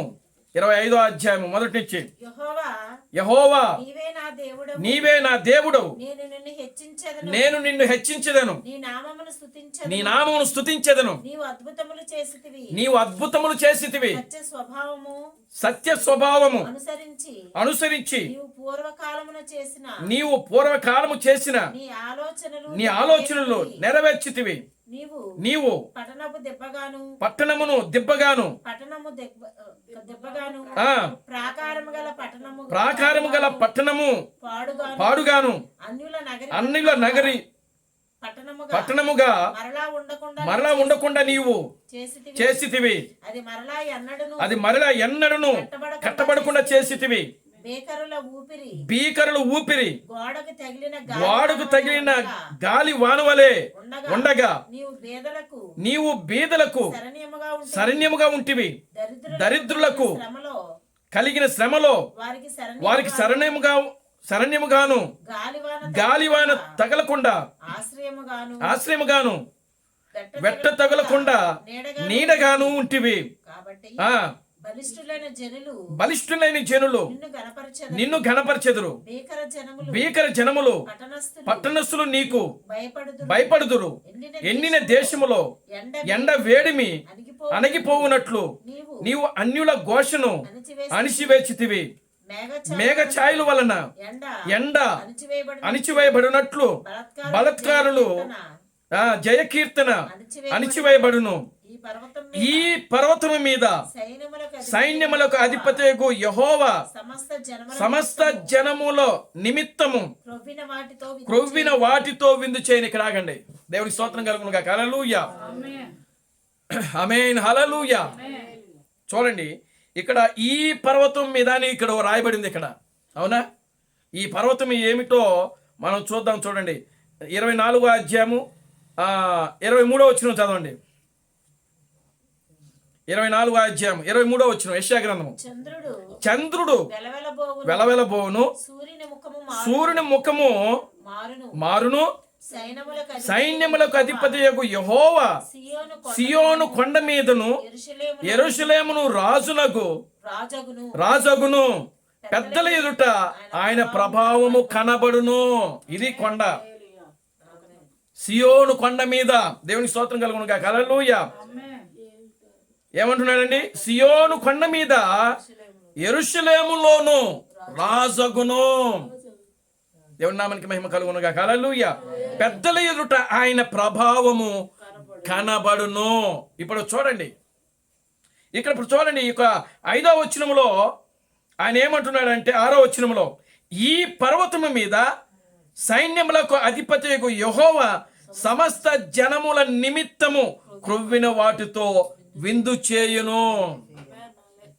25వ అధ్యాయము మొదటి నుంచి. యెహోవా నీవే నా దేవుడవు, నేను నిన్ను హెచ్చించెదను. నేను నిన్ను హెచ్చించెదను, నీ నామమును స్తుతించెదను. నీ నామమును స్తుతించెదను, నీవు అద్భుతములు చేసితివి. నీవు అద్భుతములు చేసితివి, సత్య స్వభావము సత్య స్వభావము అనుసరించి నీవు పూర్వకాలమున చేసిన నీవు పూర్వకాలము చేసిన నీ ఆలోచనలు నెరవేర్చితివి. నీవు పట్టణమును దిబ్బగాను ప్రాకారము గల పట్టణము పాడుగాను అన్యుల నగరి పట్టణముగా మరలా ఉండకుండా నీవు చేసితివి. అది మరలా ఎన్నడను కట్టబడకుండా చేసితివి. భీకరుల ఊపిరి గోడకు తగిలిన గాలి వానవలే ఉండగా నీవు బీదలకు శరణ్యముగా ఉంటివి. దరిద్రులకు కలిగిన శ్రమలో వారికి శరణ్యముగాను గాలివాన తగలకుండా ఆశ్రయముగాను వెట్ట తగలకుండా నీడగాను ఉంటివి. బలిష్ఠులైన జనులు నిన్ను ఘనపరచెదరు. భీకర జనములు పట్టణస్థులు నీకు భయపడుదురు. ఎండిన దేశములో ఎండ వేడిమి అణగిపోవునట్లు నీవు అన్యుల ఘోషను అణిచివేచితివి. మేఘ ఛాయల వలన ఎండ అణిచివేయబడినట్లు బలత్కారులు జయకీర్తన అణిచివేయబడును. ఈ పర్వతము మీద సైన్యములకు అధిపతియగు యెహోవా సమస్త జనముల నిమిత్తము క్రొవ్విన వాటితో విందు చేయని. ఇక్కడ ఆగండి. దేవునికి స్తోత్రం కలుగును గాక. హల్లెలూయా, ఆమేన్, హల్లెలూయా. చూడండి, ఇక్కడ ఈ పర్వతం మీద అని ఇక్కడ రాయబడింది. ఇక్కడ అవునా? ఈ పర్వతం ఏమిటో మనం చూద్దాం. చూడండి, 24వ అధ్యాయము 23వ వచనం చదవండి. 24వ అధ్యాయం 23వ వచనం యెషయా గ్రంథము. చంద్రుడు వెలవెలబోవును, సూర్యుని ముఖము మారును, సైన్యములకు అధిపతియగు యెహోవా సియోను కొండ మీదను యెరూషలేమును రాజగును. పెద్దల ఎదుట ఆయన ప్రభావము కనబడును. ఇది కొండ, సియోను కొండ మీద. దేవునికి స్తోత్రం కలుగును గాక. హల్లెలూయా. ఏమంటున్నాడండి? సియోను కొండ మీద యెరూషలేములోను రాజగును. దేవుని నామానికి మహిమ కలుగును గాక. హల్లెలూయా. పెద్దల ఎదుట ఆయన ప్రభావము కనబడును. ఇప్పుడు చూడండి, ఇప్పుడు చూడండి, ఇక 5వ వచనములో ఆయన ఏమంటున్నాడంటే, 6వ వచనములో, ఈ పర్వతము మీద సైన్యములకు అధిపతియగు యెహోవా సమస్త జనముల నిమిత్తము క్రొవ్విన వాటితో విందు చేయును.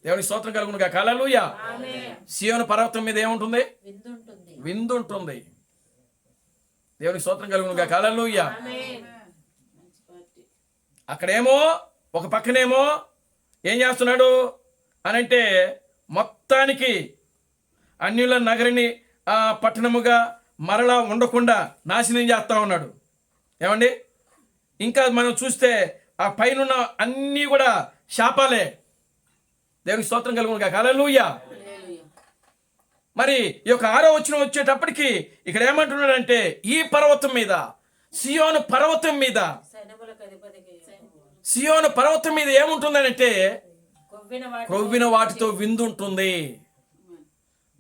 దేవునికి స్తోత్రం కలుగును గాక. హల్లెలూయా. సియోను పర్వతం మీద ఏముంటుంది? విందు ఉంటుంది. దేవునికి స్తోత్రం కలుగును గాక. హల్లెలూయా. అక్కడేమో ఒక పక్కనేమో ఏం చేస్తున్నాడు అనంటే, మొత్తానికి అన్యుల నగరిని పట్టణముగా మరలా ఉండకుండా నాశనం చేస్తా ఉన్నాడు. ఏమండి? ఇంకా మనం చూస్తే ఆ పైన అన్నీ కూడా శాపాలే. దేవునికి స్తోత్రం కలుగును గాక. హల్లెలూయా. మరి ఈ యొక్క 6వ వచనం వచ్చేటప్పటికి ఇక్కడ ఏమంటున్నాడంటే, ఈ పర్వతం మీద, సియోను పర్వతం మీద, సియోను పర్వతం మీద ఏముంటుందనంటే క్రొవ్విన వాటితో విందు ఉంటుంది.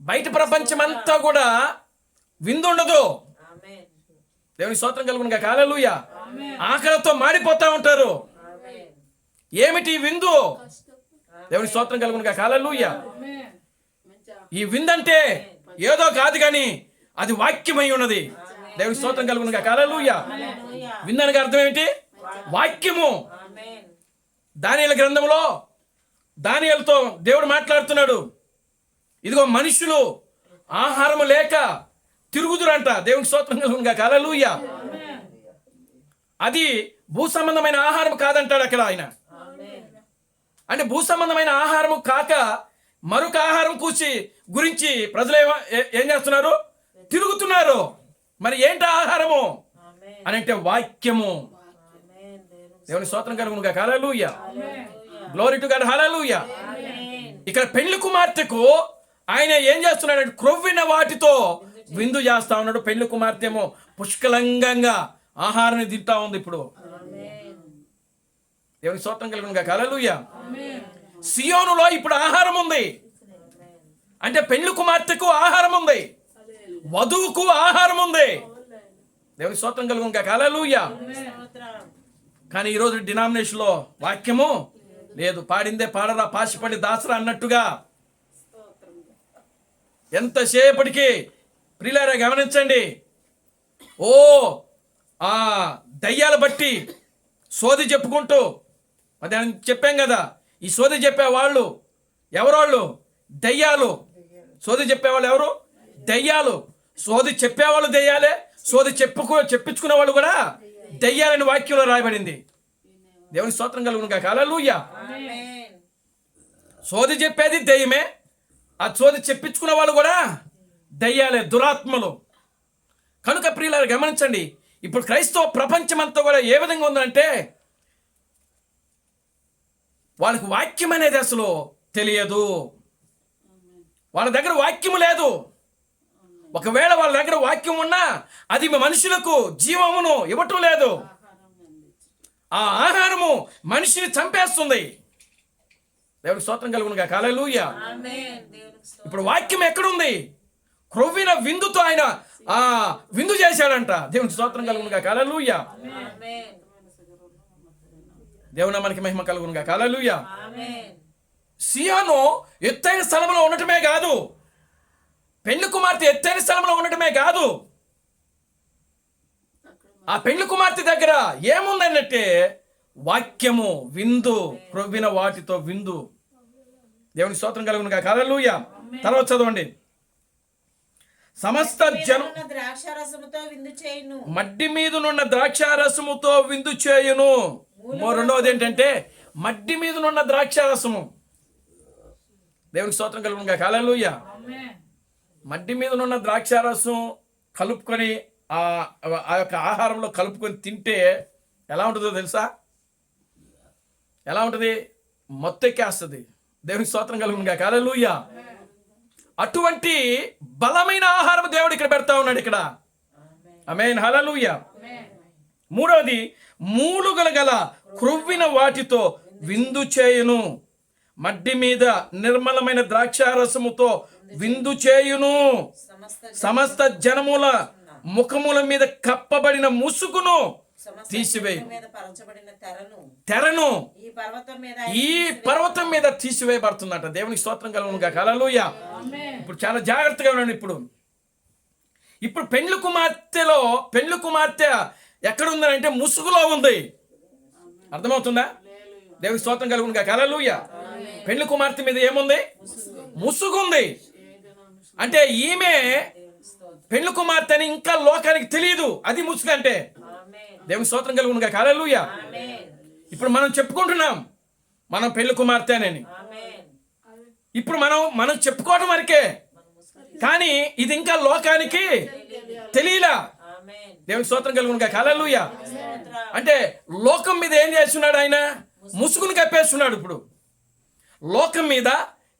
బయట ప్రపంచం అంతా కూడా విందు ఉండదు. దేవునికి స్తోత్రం కలుగును గాక. హల్లెలూయా. ఆకలితో మాడిపోతా ఉంటారు. ఏమిటి విందు? దేవునికి స్తోత్రం కలుగును గాక. హల్లెలూయా. ఈ విందంటే ఏదో కాదు కానీ అది వాక్యమై ఉన్నది. దేవునికి స్తోత్రం కలుగును గాక. హల్లెలూయా. విందనగా అర్థం ఏమిటి? వాక్యము. దానియేలు గ్రంథంలో దానియేలుతో దేవుడు మాట్లాడుతున్నాడు. ఇదిగో మనుషులు ఆహారము లేక తిరుగుదురంట. దేవునికి స్తోత్రం కలుగును గాక. హల్లెలూయా. అది భూ సంబంధమైన ఆహారం కాదంటాడు అక్కడ ఆయన. అంటే భూ సంబంధమైన ఆహారము కాక మరొక ఆహారం గురించి ప్రజలు ఏం చేస్తున్నారు? తిరుగుతున్నారు. మరి ఏంటి ఆహారము అని అంటే వాక్యము. దేవుని స్తోత్రం కలుగును గాక. హల్లెలూయా. Glory to God. హల్లెలూయా. ఇక్కడ పెళ్లి కుమార్తెకు ఆయన ఏం చేస్తున్నాడు? క్రొవ్విన వాటితో విందు చేస్తా ఉన్నాడు. పెళ్లి కుమార్తెమో పుష్కలంగా ఆహారాన్ని తింటా ఉంది ఇప్పుడు. దేవుని స్తోత్రం కలుగును గాక. హల్లెలూయా. సియోనులో ఇప్పుడు ఆహారం ఉంది. అంటే పెళ్లి కుమార్తెకు ఆహారం ఉంది, వధువుకు ఆహారం ఉంది. దేవుని స్తోత్రం కలుగును గాక. హల్లెలూయా. కానీ ఈరోజు డినామినేషన్లో వాక్యము లేదు. పాడిందే పాడరా పాసిపడి దాసరా అన్నట్టుగా ఎంతసేపటికి ప్రియులారా గమనించండి. ఓ ఆ దయ్యాలు బట్టి సోది చెప్పుకుంటూ, అదే చెప్పాం కదా, ఈ సోది చెప్పేవాళ్ళు ఎవరోళ్ళు? దయ్యాలు. సోది చెప్పేవాళ్ళు ఎవరు? దయ్యాలు. సోది చెప్పేవాళ్ళు దయ్యాలే, సోది చెప్పించుకునే వాళ్ళు కూడా దయ్యాలని వాక్యంలో రాయబడింది. దేవుని స్తోత్రం కలుగును గాక. హల్లెలూయా. సోది చెప్పేది దయ్యమే, ఆ సోది చెప్పించుకునే వాళ్ళు కూడా దయ్యాలే, దురాత్మలు. కనుక ప్రియులారా గమనించండి, ఇప్పుడు క్రైస్తవ ప్రపంచం అంతా కూడా ఏ విధంగా ఉందంటే వాళ్ళకి వాక్యం అనేది అసలు తెలియదు. వాళ్ళ దగ్గర వాక్యము లేదు. ఒకవేళ వాళ్ళ దగ్గర వాక్యం ఉన్నా అది మనుషులకు జీవమును ఇవ్వటం లేదు. ఆ ఆహారము మనిషిని చంపేస్తుంది. దేవునికి స్తోత్రం కలుగును గాక. హల్లెలూయా. ఇప్పుడు వాక్యం ఎక్కడుంది? క్రొవ్విన విందుతో ఆయన విందు చేశాడంట. దేవునికి స్తోత్రం కలుగును గాక. హల్లెలూయా. దేవుని మనకి మహిమ కలుగును గాక. హల్లెలూయా. సియోను ఎత్తైన స్థలంలో ఉండటమే కాదు, పెళ్లి కుమార్తె ఎత్తైన స్థలంలో ఉండటమే కాదు, ఆ పెళ్లి కుమార్తె దగ్గర ఏముందన్నట్టే వాక్యము, విందు, క్రొవ్విన వాటితో విందు. దేవునికి స్తోత్రం కలుగును గాక. హల్లెలూయా. తర్వాత చదవండి. సమస్త జనం ద్రాక్షారసముతో విందు చేయును. మడ్డి మీదనున్న ద్రాక్షారసముతో విందు చేయును. రెండవది ఏంటంటే మడ్డి మీదనున్న ద్రాక్షారసము. దేవునికి స్తోత్రం కలుగును గాక. హల్లెలూయా. మడ్డి మీదనున్న ద్రాక్షారసం కలుపుకొని ఆ యొక్క ఆహారంలో కలుపుకొని తింటే ఎలా ఉంటుందో తెలుసా? ఎలా ఉంటుంది? మొత్తెక్కేస్తుంది. దేవునికి స్తోత్రం కలుగును గాక. హల్లెలూయా. అటువంటి బలమైన ఆహారం దేవుడు ఇక్కడ పెడతా ఉన్నాడు ఇక్కడ. ఆమేన్. హల్లెలూయా. మూడవది మూలుగల గల క్రొవ్విన వాటితో విందు చేయును. మడ్డి మీద నిర్మలమైన ద్రాక్షారసముతో విందు చేయును. సమస్త జనముల ముఖముల మీద కప్పబడిన ముసుగును తీసివేయు. తెరను ఈ పర్వతం మీద తీసివేయబడుతుందట. దేవునికి స్తోత్రం కలుగును గాక. హల్లెలూయా. ఇప్పుడు చాలా జాగ్రత్తగా ఉండండి. ఇప్పుడు పెళ్లి కుమార్తె ఎక్కడ ఉందంటే ముసుగులో ఉంది. అర్థమవుతుందా? దేవునికి స్తోత్రం కలుగును గాక. హల్లెలూయా. పెళ్లి కుమార్తె మీద ఏముంది? ముసుగు ఉంది. అంటే ఈమె పెళ్లి కుమార్తె అని ఇంకా లోకానికి తెలియదు. అది ముసుగు అంటే. దేవునికి స్తోత్రం కలుగును గాక. హల్లెలూయా. ఇప్పుడు మనం చెప్పుకుంటున్నాం మనం పెళ్లి కుమార్తె అని. ఇప్పుడు మనం చెప్పుకోవడం వరకే, కానీ ఇది ఇంకా లోకానికి తెలియలా. దేవునికి స్తోత్రం కలుగును గాక. హల్లెలూయా. అంటే లోకం మీద ఏం చేస్తున్నాడు? ఆయన ముసుగును కప్పేస్తున్నాడు. ఇప్పుడు లోకం మీద,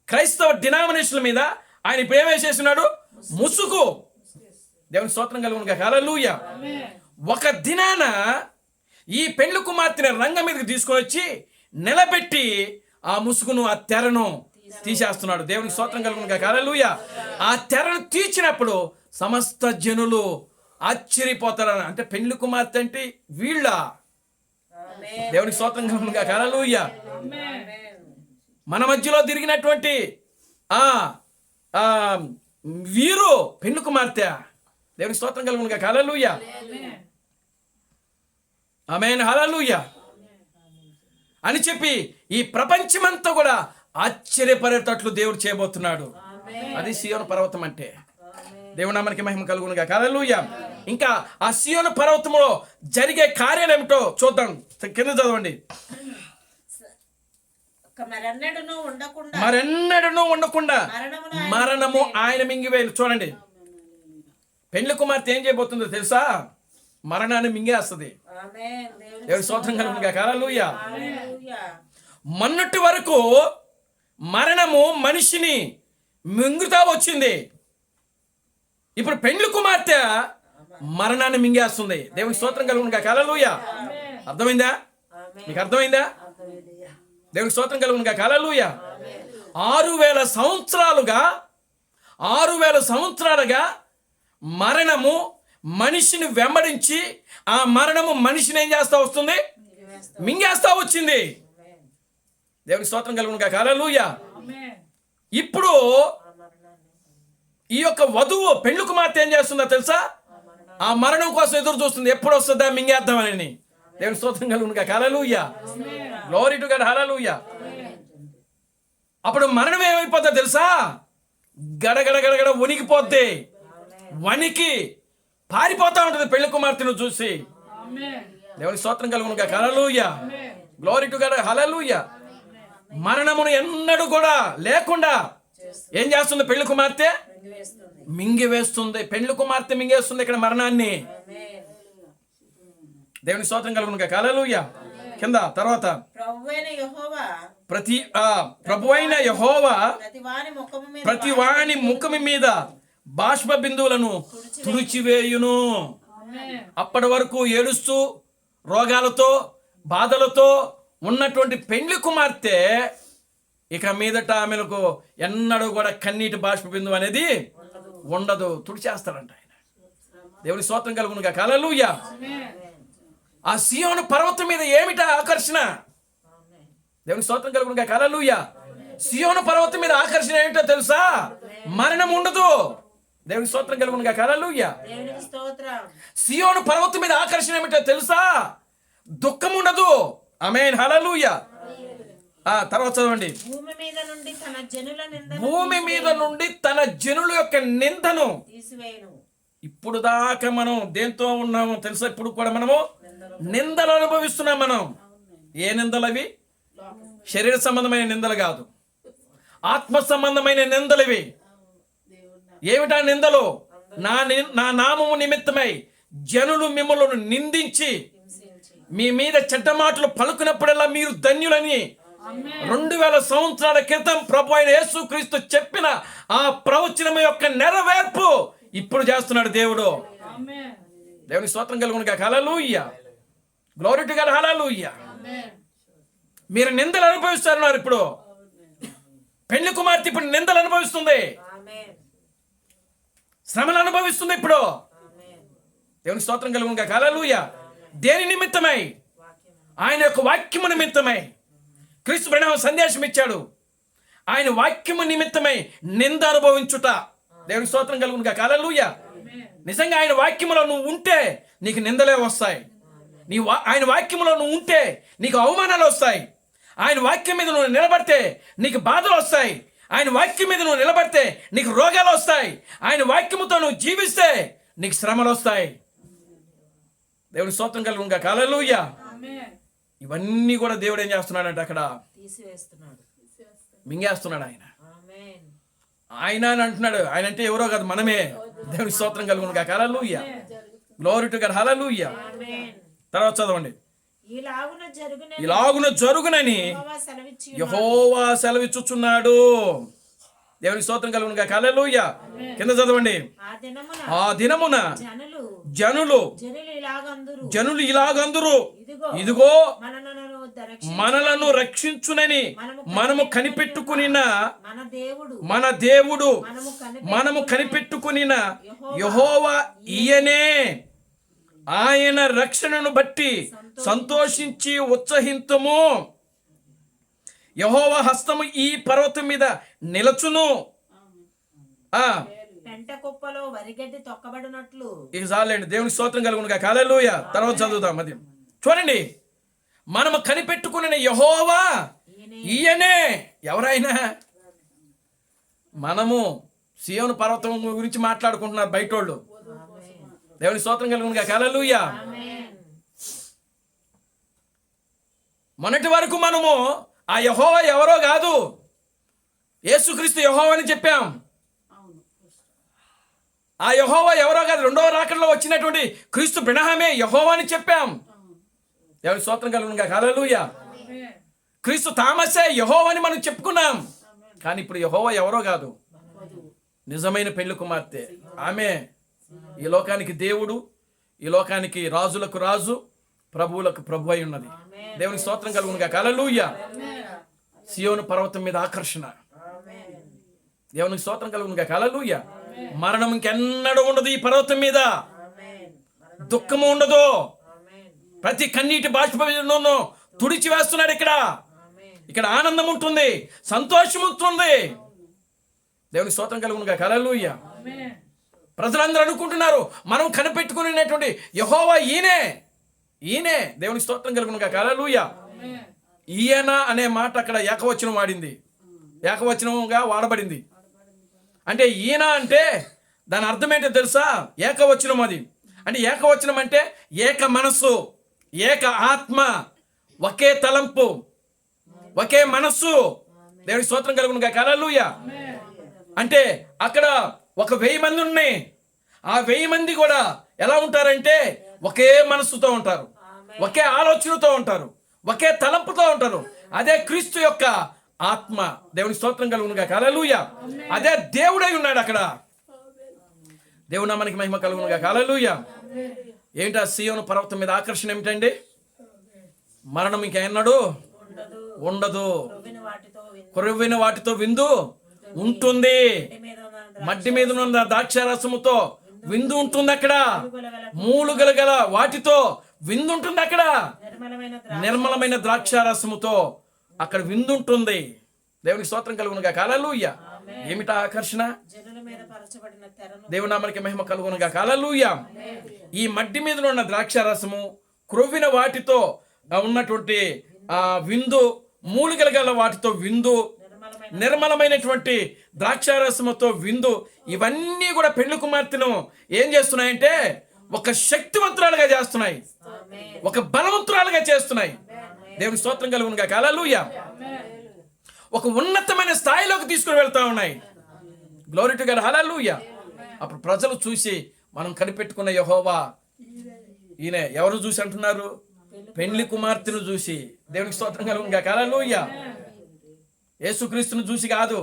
క్రైస్తవ డినామినేషన్ల మీద ఆయన ఇప్పుడు ఏమేసేస్తున్నాడు? ముసుగు. దేవునికి స్తోత్రం కలుగును గాక. హల్లెలూయా. ఒక దినాన ఈ పెళ్లి కుమార్తెని రంగం మీదకి తీసుకొని వచ్చి నిలబెట్టి ఆ ముసుగును, ఆ తెరను తీసేస్తున్నాడు. దేవునికి స్తోత్రం కలుగును గాక. హల్లెలూయా. ఆ తెరను తీర్చినప్పుడు సమస్త జనులు ఆశ్చర్యపోతారు. అంటే పెళ్లి కుమార్తె అంటే వీళ్ళ. దేవునికి స్తోత్రం కలుగును గాక. హల్లెలూయా. మన మధ్యలో తిరిగినటువంటి వీరు పెళ్లి కుమార్తె. దేవునికి స్తోత్రం కలుగును గాక. హల్లెలూయా. ఆమేన్. హల్లెలూయా అని చెప్పి ఈ ప్రపంచమంతా కూడా ఆశ్చర్యపడేటట్లు దేవుడు చేయబోతున్నాడు. అది సియోను పర్వతం అంటే. దేవుని నామానికి మహిమ కలుగును గాక. హల్లెలూయా. ఇంకా ఆ సియోను పర్వతంలో జరిగే కార్యాలు ఏమిటో చూద్దాం. కింద చదవండి. మరెన్నడూ ఉండకుండా మరణము ఆయన మింగివేలు. చూడండి, పెళ్లి కుమార్తె ఏం చేయబోతుందో తెలుసా? మరణాన్ని మింగేస్తుంది. దేవుని స్తోత్రం కలుగును గాక. హల్లెలూయా. మొన్నటి వరకు మరణము మనిషిని మింగుతా వచ్చింది. ఇప్పుడు పెళ్లి కుమార్తె మరణాన్ని మింగేస్తుంది. దేవునికి స్తోత్రం కలుగును గాక. హల్లెలూయా. అర్థమైందా? మీకు అర్థమైందా? దేవునికి స్తోత్రం కలుగును గాక. హల్లెలూయా. 6000 సంవత్సరాలుగా మరణము మనిషిని వెంబడించి ఆ మరణము మనిషిని ఏం చేస్తా వస్తుంది? మింగేస్తా వచ్చింది. దేవునికి స్తోత్రం కలుగును గాక. హల్లెలూయా. ఇప్పుడు ఈ యొక్క వధువు పెళ్లి కుమార్తె ఏం చేస్తుందో తెలుసా? ఆ మరణం కోసం ఎదురు చూస్తుంది, ఎప్పుడు వస్తుందా మింగేద్దామని. దేవునికి స్తోత్రం కలుగును గాక. హల్లెలూయా. Glory to God. హల్లెలూయా. అప్పుడు మరణం ఏమైపోద్దో తెలుసా? గడగడ వణికిపోద్ది. వణికి పారిపోతా ఉంటుంది పెళ్లి కుమార్తెను చూసి. దేవునికి స్తోత్రం కలుగును గాక. హల్లెలూయా. Glory to God. హల్లెలూయా. మరణమును ఎన్నడూ కూడా లేకుండా ఏం చేస్తుంది పెళ్లి కుమార్తె? మింగివేస్తుంది. పెళ్లి కుమార్తె మింగేస్తుంది ఇక్కడ మరణాన్ని. దేవునికి స్తోత్రం కలుగును గాక. హల్లెలూయా. కింద తర్వాత ప్రభువైన యెహోవా ప్రతి వాని ముఖము మీద బాష్ప బిందువులను తుడిచివేయును. అప్పటి వరకు ఏడుస్తూ రోగాలతో బాధలతో ఉన్నటువంటి పెండ్లి కుమార్తె ఇక మీదట ఆమెలకు ఎన్నడూ కూడా కన్నీటి బాష్ప బిందువు అనేది ఉండదు. తుడిచేస్తాడంట ఆయన. దేవుని స్తోత్రం కలుగును గాక. హల్లెలూయా. ఆ సీయోను పర్వతం మీద ఏమిటా ఆకర్షణ? దేవుని స్తోత్రం కలుగును గాక. హల్లెలూయా. సీయోను పర్వతం మీద ఆకర్షణ ఏమిటో తెలుసా? మరణం ఉండదు. దేవుని స్తోత్రం కలుగును గాక. హల్లెలూయా. సీయోను పర్వతం మీద ఆకర్షణ ఏమిటో తెలుసా? దుఃఖం ఉండదు. ఆమేన్. హల్లెలూయా. తర్వాత చదవండి. భూమి మీద నుండి తన జనుల యొక్క నిందను తీసివేయును. ఇప్పుడు దాకా మనం దేంతో ఉన్నామో తెలుసా? ఇప్పుడు కూడా మనము నిందలు అనుభవిస్తున్నాం. మనం ఏ నిందలు అవి? శరీర సంబంధమైన నిందలు కాదు, ఆత్మ సంబంధమైన నిందలు ఇవి. ఏమిటా నిందలు? నా నామము నిమిత్తమై జనులు మిమ్మల్ని నిందించి మీ మీద చెడ్డ మాటలు పలుకున్నప్పుడల్లా మీరు ధన్యులని 2000 సంవత్సరాల క్రితం ప్రభు అయిన యేసుక్రీస్తు చెప్పిన ఆ ప్రవచనం యొక్క నెరవేర్పు ఇప్పుడు చేస్తున్నాడు దేవుడు. దేవుని స్తోత్రం కలుగును గాక. హల్లెలూయా. Glory to God. హల్లెలూయా. మీరు నిందలు అనుభవిస్తున్నారు. ఇప్పుడు పెళ్లి కుమార్తె ఇప్పుడు నిందలు అనుభవిస్తుంది, శ్రమలు అనుభవిస్తుంది. ఇప్పుడు దేవుని స్తోత్రం కలుగును గాక. హల్లెలూయా. దేని నిమిత్తమై? ఆయన యొక్క వాక్యము నిమిత్తమై. క్రీస్తు ప్రభువు సందేశం ఇచ్చాడు. ఆయన వాక్యము నిమిత్తమై నింద అనుభవించుట. దేవుని స్తోత్రం కలుగును గాక. హల్లెలూయా. నిజంగా ఆయన వాక్యములో నువ్వు ఉంటే నీకు నిందలే వస్తాయి. ఆయన వాక్యములో నువ్వు ఉంటే నీకు అవమానాలు వస్తాయి. ఆయన వాక్యం మీద నువ్వు నిలబడితే నీకు బాధలు వస్తాయి. ఆయన వాక్యం మీద నువ్వు నిలబడితే నీకు రోగాలు వస్తాయి. ఆయన వాక్యముతో నువ్వు జీవిస్తే నీకు శ్రమలు వస్తాయి. దేవుని స్తోత్రం కలుగును గాక. హల్లెలూయా. ఇవన్నీ కూడా దేవుడు ఏం చేస్తున్నాడంటే అక్కడ మింగేస్తున్నాడు. ఆయన అని అంటున్నాడు. ఆయన అంటే ఎవరో కాదు, మనమే. దేవుని స్తోత్రం కలుగును గాక. హల్లెలూయా. Glory to God. హల్లెలూయా. తర్వాత చదవండి. ఇలాగున జరుగునని యెహోవా సెలవిచ్చుచున్నాడు. దేవుని స్తోత్రం కలుగును గాక. హల్లెలూయా. కింద చదవండి. ఆ దినమున జనులు ఇలాగందురు, ఇదిగో మనలను రక్షించునని మనము కనిపెట్టుకునిన మనము కనిపెట్టుకునిన యెహోవా ఈయనే. ఆయన రక్షణను బట్టి సంతోషించి ఉత్సహింతుము. యెహోవా హస్తము ఈ పర్వతం మీద నిలచును. పెంటకుప్పలో వరిగడ్డి తొక్కబడినట్లు. ఇక చాలండి. దేవుని స్తోత్రం కలుగును గాక. హల్లెలూయా. తర్వాత చదువుతాం. అది చూడండి. మనము కనిపెట్టుకున్న యెహోవా ఈయనే. ఎవరైనా మనము సీయోను పర్వతం గురించి మాట్లాడుకుంటున్నారు బయటోళ్ళు. దేవుని స్తోత్రం కలుగును గాక. హల్లెలూయా. మొన్నటి వరకు మనము ఆ యెహోవా ఎవరో కాదు, యేసుక్రీస్తు యెహోవా అని చెప్పాం. ఆ యెహోవా ఎవరో కాదు, రెండవ రాకడలో వచ్చినటువంటి క్రీస్తు బ్రహ్మే యెహోవా అని చెప్పాం. దేవుని స్తోత్రం కలుగును గాక. హల్లెలూయా. క్రీస్తు తామసే యెహోవా అని మనం చెప్పుకున్నాం. కానీ ఇప్పుడు యెహోవా ఎవరో కాదు, నిజమైన పెళ్లి కుమార్తె ఆమె. ఈ లోకానికి దేవుడు, ఈ లోకానికి రాజులకు రాజు, ప్రభువులకు ప్రభు అయి ఉన్నది. దేవునికి స్తోత్రం కలుగునుగా. హల్లెలూయా. సియోను పర్వతం మీద ఆకర్షణ. దేవునికి స్తోత్రం కలుగునుగా. హల్లెలూయా. మరణం ఇంకెన్నడూ ఉండదు ఈ పర్వతం మీద. దుఃఖము ఉండదు. ప్రతి కన్నీటి బాష్పను తుడిచి వేస్తున్నాడు. ఇక్కడ ఆనందం ఉంటుంది, సంతోషం ఉంటుంది. దేవునికి స్తోత్రం కలుగునుగా. హల్లెలూయా. ప్రజలందరూ అనుకుంటున్నారు మనం కనిపెట్టుకునేటువంటి యెహోవా ఈయనే. దేవునికి స్తోత్రం కలుగునుగా. హల్లెలూయా. ఈయన అనే మాట అక్కడ ఏకవచనం వాడింది, ఏకవచనంగా వాడబడింది. అంటే ఈయన అంటే దాని అర్థం ఏంటో తెలుసా? ఏకవచనం. అది అంటే ఏకవచనం అంటే ఏక మనస్సు, ఏక ఆత్మ, ఒకే తలంపు, ఒకే మనస్సు. దేవునికి స్తోత్రం కలుగునుగా. హల్లెలూయా. అంటే అక్కడ 1000 మంది ఉన్నాయి. ఆ 1000 మంది కూడా ఎలా ఉంటారంటే ఒకే మనస్సుతో ఉంటారు, ఒకే ఆలోచనతో ఉంటారు, ఒకే తలంపుతో ఉంటారు. అదే క్రీస్తు యొక్క ఆత్మ. దేవునికి స్తోత్రం కలుగునుగా. హల్లెలూయా. అదే దేవుడై ఉన్నాడు అక్కడ. దేవుడు నామానికి మహిమ కలుగునుగా. హల్లెలూయా. ఏంటా సియోను పర్వతం మీద ఆకర్షణ ఏమిటండి? మరణం ఇంకా ఎన్నడూ ఉండదు. కొరువిన వాటితో విందు ఉంటుంది. మడ్డి మీద ఉన్న ద్రాక్షారసముతో విందు ఉంటుంది అక్కడ. మూలుగల గల వాటితో విందు ఉంటుంది అక్కడ. నిర్మలమైన ద్రాక్షారసముతో అక్కడ విందు ఉంటుంది. దేవునికి స్తోత్రం కలుగునుగా. హల్లెలూయా. ఏమిటా ఆకర్షణ? దేవుని నామానికి మహిమ కలుగునుగా. హల్లెలూయా. ఈ మడ్డి మీద ఉన్న ద్రాక్షారసము, క్రొవ్విన వాటితో ఉన్నటువంటి విందు, మూలికలు గల వాటితో విందు, నిర్మలమైనటువంటి ద్రాక్షారసముతో విందు, ఇవన్నీ కూడా పెళ్లి కుమార్తెను ఏం చేస్తున్నాయంటే ఒక శక్తివంతురాలుగా చేస్తున్నాయి, ఒక బలవంతురాలుగా చేస్తున్నాయి. దేవుని స్తోత్రం కలుగునుగా. హల్లెలూయా. ఒక ఉన్నతమైన స్థాయిలోకి తీసుకుని వెళ్తా ఉన్నాయి. Glory to God. హల్లెలూయా. అప్పుడు ప్రజలు చూసి మనం కనిపెట్టుకున్న యెహోవా ఈయన. ఎవరు చూసి అంటున్నారు? పెళ్లి కుమార్తెను చూసి. దేవునికి స్తోత్రం కలుగునుగా. హల్లెలూయా. యేసుక్రీస్తును చూసి కాదు,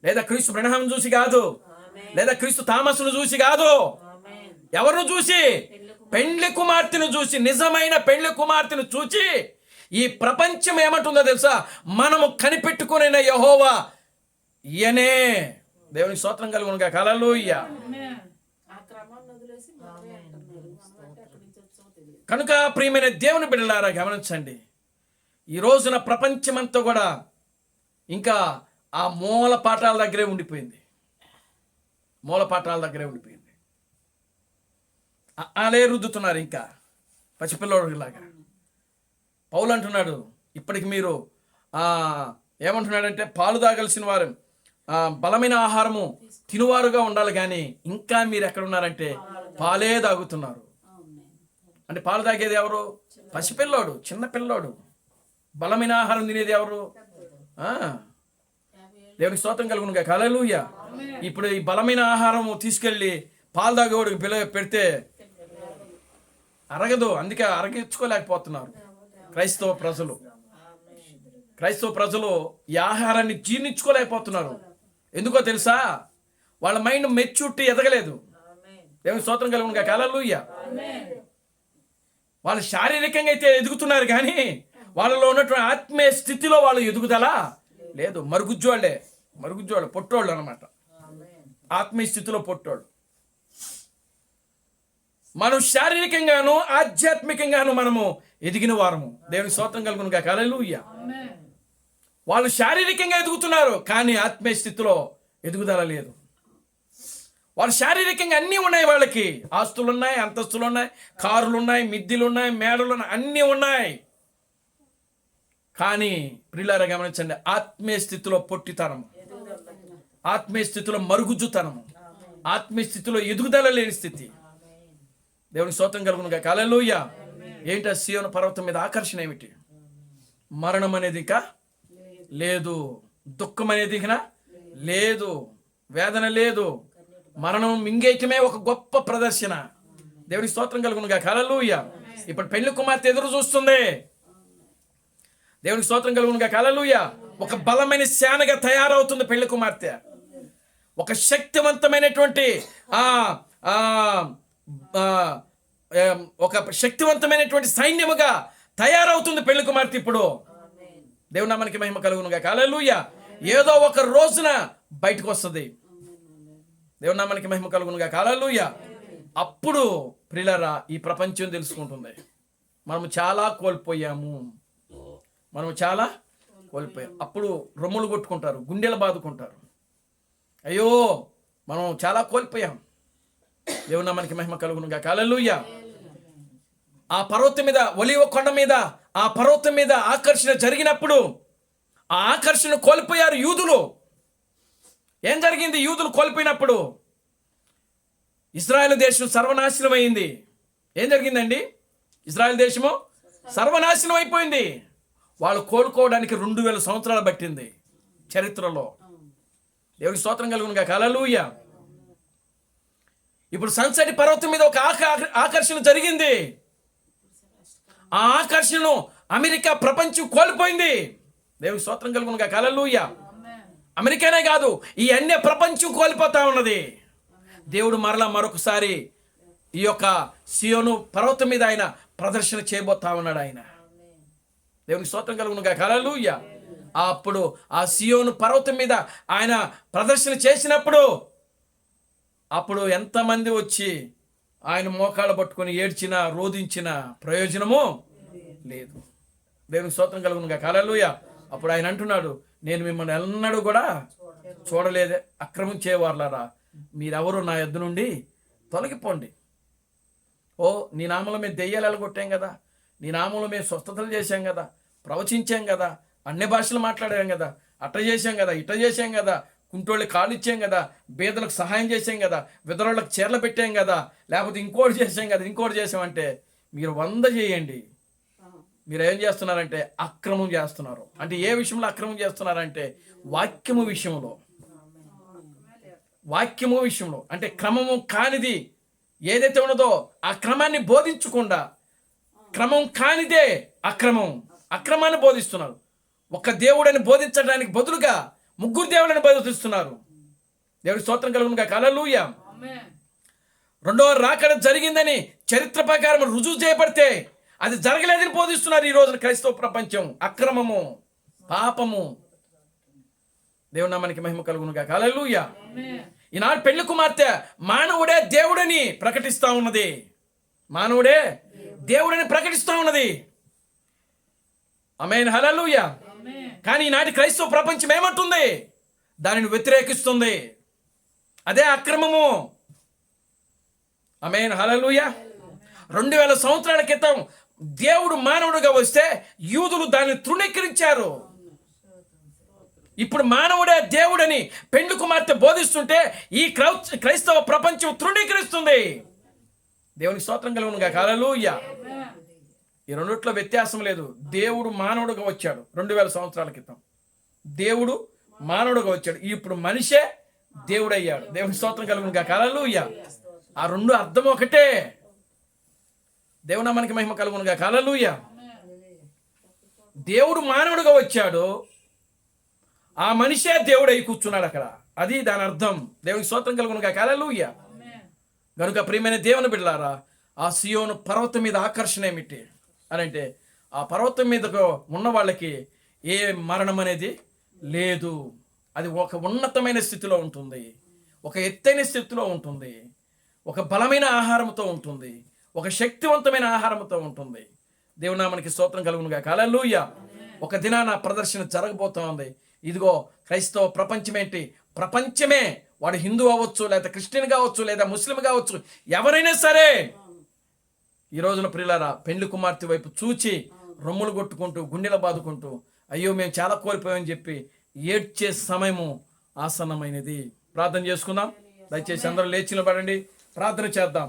లేదా క్రీస్తు బ్రహ్మను చూసి కాదు, లేదా క్రీస్తు థామస్ను చూసి కాదు. ఎవరిని చూసి? పెళ్లి కుమార్తెను చూసి. నిజమైన పెళ్లి కుమార్తెను చూసి ఈ ప్రపంచం ఏమంటుందో తెలుసా? మనము కనిపెట్టుకునే యెహోవా ఈయనే. దేవునికి స్తోత్రం కలుగునుగా. హల్లెలూయా. కనుక ప్రియమైన దేవుని బిడ్డలారా గమనించండి, ఈ రోజున ప్రపంచమంతా కూడా ఇంకా ఆ మూల పాఠాల దగ్గరే ఉండిపోయింది. అలే రుద్దుతున్నారు ఇంకా పసిపిల్లలాగా. పౌలు అంటున్నాడు, ఇప్పటికి మీరు ఏమంటున్నాడంటే పాలు తాగాల్సిన వారు బలమైన ఆహారము తినువారుగా ఉండాలి, కానీ ఇంకా మీరు ఎక్కడ ఉన్నారంటే పాలే తాగుతున్నారు. అంటే పాలు తాగేది ఎవరు? పసిపిల్లోడు, చిన్న పిల్లోడు. బలమైన ఆహారం తినేది ఎవరు? దేవునికి స్తోత్రం కలుగునుగా. హల్లెలూయా. ఇప్పుడు ఈ బలమైన ఆహారం తీసుకెళ్ళి పాలు తాగేవాడికి పెడితే అరగదు. అందుకే అరగించుకోలేకపోతున్నారు క్రైస్తవ ప్రజలు ఈ ఆహారాన్ని జీర్ణించుకోలేకపోతున్నారు. ఎందుకో తెలుసా? వాళ్ళ మైండ్ మెచ్యూరిటీ ఎదగలేదు. దేవునికి స్తోత్రం కలుగునుగా. హల్లెలూయా. వాళ్ళు శారీరకంగా అయితే ఎదుగుతున్నారు, కానీ వాళ్ళలో ఉన్నటువంటి ఆత్మీయ స్థితిలో వాళ్ళు ఎదుగుదల లేదు. మరుగుజ్జోళ్ళే పొట్టోళ్ళు అన్నమాట. ఆత్మీయ స్థితిలో పొట్టోళ్ళు. మనం శారీరకంగాను ఆధ్యాత్మికంగాను మనము ఎదిగిన వారము. దేవునికి స్తోత్రం కలుగునుగా. హల్లెలూయా. వాళ్ళు శారీరకంగా ఎదుగుతున్నారు, కానీ ఆత్మీయ స్థితిలో ఎదుగుదల లేదు. వాళ్ళు శారీరకంగా అన్నీ ఉన్నాయి, వాళ్ళకి ఆస్తులు ఉన్నాయి, అంతస్తులు ఉన్నాయి, కారులు ఉన్నాయి, మిద్దెలు ఉన్నాయి, మేడలు ఉన్నాయి, అన్నీ ఉన్నాయి. కానీ ప్రియులారా గమనించండి, ఆత్మీయ స్థితిలో పొట్టితనము, ఆత్మీయ స్థితిలో మరుగుజ్జుతనము, ఆత్మీయ స్థితిలో ఎదుగుదల లేని స్థితి. దేవునికి స్తోత్రం కలుగునుగా. హల్లెలూయా. ఏంటో సియోను పర్వతం మీద ఆకర్షణ ఏమిటి? మరణం అనేది ఇంకా లేదు, దుఃఖం అనేది ఇంకా లేదు, వేదన లేదు. మరణం మింగేయటమే ఒక గొప్ప ప్రదర్శన. దేవునికి స్తోత్రం కలుగునుగా. హల్లెలూయా. ఇప్పుడు పెళ్లి కుమార్తె ఎదురు చూస్తుంది. దేవునికి స్తోత్రం కలుగునుగా. హల్లెలూయా. ఒక బలమైన సేనగా తయారవుతుంది పెళ్లి కుమార్తె. ఒక శక్తివంతమైనటువంటి ఆ ఆ, ఒక శక్తివంతమైనటువంటి సైన్యముగా తయారవుతుంది పెళ్లి కుమార్తె ఇప్పుడు. దేవుని నామానికి మహిమ కలుగునుగా. హల్లెలూయా. ఏదో ఒక రోజున బయటకు వస్తుంది. దేవుని నామానికి మహిమ కలుగునుగా. హల్లెలూయా. అప్పుడు ప్రియులారా ఈ ప్రపంచం తెలుసుకుంటుంది మనము చాలా కోల్పోయాము, మనము చాలా కోల్పోయాం. అప్పుడు రొమ్ములు కొట్టుకుంటారు, గుండెలు బాదుకుంటారు. అయ్యో మనం చాలా కోల్పోయాం. దేవుని నామానికి మహిమ కలుగునుగా. హల్లెలూయా. ఆ పర్వతం మీద, ఒలీవ కొండ మీద, ఆ పర్వతం మీద ఆకర్షణ జరిగినప్పుడు ఆ ఆకర్షణ కోల్పోయారు యూదులు. ఏం జరిగింది? యూదులు కోల్పోయినప్పుడు ఇశ్రాయేలు దేశం సర్వనాశనం అయింది. ఏం జరిగిందండి? ఇశ్రాయేలు దేశము సర్వనాశనం అయిపోయింది. వాళ్ళు కోలుకోవడానికి 2000 సంవత్సరాలు పట్టింది చరిత్రలో. దేవునికి స్తోత్రం కలుగునుగా. హల్లెలూయా. ఇప్పుడు సన్సెట్ పర్వతం మీద ఒక ఆకర్షణ జరిగింది. ఆ ఆకర్షణను అమెరికా ప్రపంచం కోల్పోయింది. దేవునికి స్తోత్రం కలుగునుగా. హల్లెలూయా. అమెరికానే కాదు, ఈ అన్య ప్రపంచం కోల్పోతా ఉన్నది. దేవుడు మరలా మరొకసారి ఈ యొక్క సియోను పర్వతం మీద ఆయన ప్రదర్శన చేయబోతా ఉన్నాడు. ఆయన దేవునికి స్తోత్రం కలుగునుగా. హల్లెలూయా. అప్పుడు ఆ సియోను పర్వతం మీద ఆయన ప్రదర్శన చేసినప్పుడు అప్పుడు ఎంతమంది వచ్చి ఆయన మోకాళ్ళ పట్టుకొని ఏడ్చిన, రోధించిన ప్రయోజనము లేదు. దేవునికి స్తోత్రం కలుగునుగా. హల్లెలూయా. అప్పుడు ఆయన అంటున్నాడు, నేను మిమ్మల్ని ఎన్నడూ కూడా చూడలేదే అక్రమం చేయవారులారా, మీరెవరు నా యొద్ద నుండి తొలగిపోండి. ఓ నీ నామంలో మేము దెయ్యాలు ఎలగొట్టాం కదా, నీ నామంలో మేము స్వస్థతలు చేశాం కదా, ప్రవచించాం కదా, అన్ని భాషలు మాట్లాడాం కదా, అట్ట చేశాం కదా, ఇట్ట చేశాం కదా, కుంటోళ్ళకి కాళ్ళు ఇచ్చాం కదా, బీదలకు సహాయం చేశాం కదా, విధరులకు చీరలు పెట్టాం కదా, లేకపోతే ఇంకోటి చేశాం కదా, ఇంకోటి చేసామంటే మీరు 100 చేయండి. మీరు ఏం చేస్తున్నారంటే అక్రమం చేస్తున్నారు. అంటే ఏ విషయంలో అక్రమం చేస్తున్నారంటే వాక్యము విషయంలో. వాక్యము విషయంలో అంటే క్రమము కానిది ఏదైతే ఉన్నదో ఆ క్రమాన్ని బోధించకుండా, క్రమం కానిదే అక్రమాన్ని బోధిస్తున్నారు. ఒక దేవుడని బోధించడానికి బదులుగా 3 దేవుళ్ళని బోధిస్తున్నారు. దేవుడి స్తోత్రం కలుగునుగా. హల్లెలూయా. రెండవ రాకడ జరిగిందని చరిత్ర ప్రకారం రుజువు చేయబడితే అది జరగలేదని బోధిస్తున్నారు ఈ రోజున క్రైస్తవ ప్రపంచం. అక్రమము, పాపము. దేవుని నామానికి మహిమ కలుగునుగా. హల్లెలూయా. ఈనాడు పెళ్లి కుమార్తె మానవుడే దేవుడని ప్రకటిస్తా ఉన్నది. మానవుడే దేవుడని ప్రకటిస్తా ఉన్నది. ఆమేన్. హల్లెలూయా. కానీ ఈనాటి క్రైస్తవ ప్రపంచం ఏమంటుంది? దానిని వ్యతిరేకిస్తుంది. అదే అక్రమము. ఆమేన్. హల్లెలూయా. 2000 సంవత్సరాల క్రితం దేవుడు మానవుడిగా వస్తే యూదులు దాన్ని తృణీకరించారు. ఇప్పుడు మానవుడే దేవుడని పెండ్లి కుమార్తె బోధిస్తుంటే ఈ క్రైస్తవ ప్రపంచం తృణీకరిస్తుంది. దేవునికి స్తోత్రం కలుగునుగా. హల్లెలూయా. ఈ రెండిట్లో వ్యత్యాసం లేదు. దేవుడు మానవుడుగా వచ్చాడు 2000 సంవత్సరాల క్రితం. దేవుడు మానవుడుగా వచ్చాడు. ఇప్పుడు మనిషే దేవుడయ్యాడు. దేవునికి స్తోత్రం కలుగునుగా. హల్లెలూయా. ఆ రెండు అర్థం ఒకటే. దేవుని నామానికి మహిమ కలుగునుగా. హల్లెలూయా. దేవుడు మానవుడుగా వచ్చాడు, ఆ మనిషే దేవుడు అయి కూర్చున్నాడు అక్కడ. అది దాని అర్థం. దేవునికి స్తోత్రం కలుగునుగా. హల్లెలూయా. కనుక ప్రియమైన దేవుని బిడ్డలారా, ఆ సియోను పర్వతం మీద ఆకర్షణ ఏమిటి అని అంటే, ఆ పర్వతం మీద ఉన్న వాళ్ళకి ఏ మరణం అనేది లేదు. అది ఒక ఉన్నతమైన స్థితిలో ఉంటుంది, ఒక ఎత్తైన స్థితిలో ఉంటుంది, ఒక బలమైన ఆహారంతో ఉంటుంది, ఒక శక్తివంతమైన ఆహారంతో ఉంటుంది. దేవుని నామానికి స్తోత్రం కలుగునుగా. హల్లెలూయా. ఒక దినాన ప్రదర్శన జరగబోతోంది. ఇదిగో క్రైస్తవ ప్రపంచం ఏంటి? ప్రపంచమే, వాడు హిందూ అవ్వచ్చు, లేదా క్రిస్టియన్ కావచ్చు, లేదా ముస్లిం కావచ్చు, ఎవరైనా సరే ఈ రోజున ప్రియులారా పెండ్లి కుమార్తె వైపు చూచి రొమ్ములు కొట్టుకుంటూ, గుండెల బాదుకుంటూ, అయ్యో మేము చాలా కోల్పోయామని చెప్పి ఏడ్చే సమయము ఆసన్నమైనది. ప్రార్థన చేసుకుందాం. దయచేసి అందరూ లేచి నిలబడండి, ప్రార్థన చేద్దాం.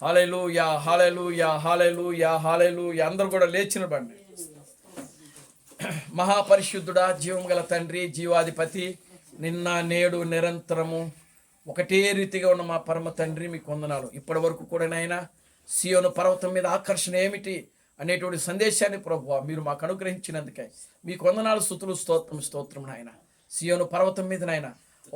హల్లెలూయా, హల్లెలూయా, హల్లెలూయా, హల్లెలూయా. అందరూ కూడా లేచి నిలబడండి. మహాపరిశుద్ధుడా, జీవం గల తండ్రి, జీవాధిపతి, నిన్న నేడు నిరంతరము ఒకటే రీతిగా ఉన్న మా పరమ తండ్రి, మీకు వందనాలు. ఇప్పటి వరకు కూడా నాయన సియోను పర్వతం మీద ఆకర్షణ ఏమిటి అనేటువంటి సందేశాన్ని ప్రభువా మీరు మాకు అనుగ్రహించినందుకే మీకు వందనాలు, స్తుతులు, స్తోత్రం నాయన. సియోను పర్వతం మీద నాయన,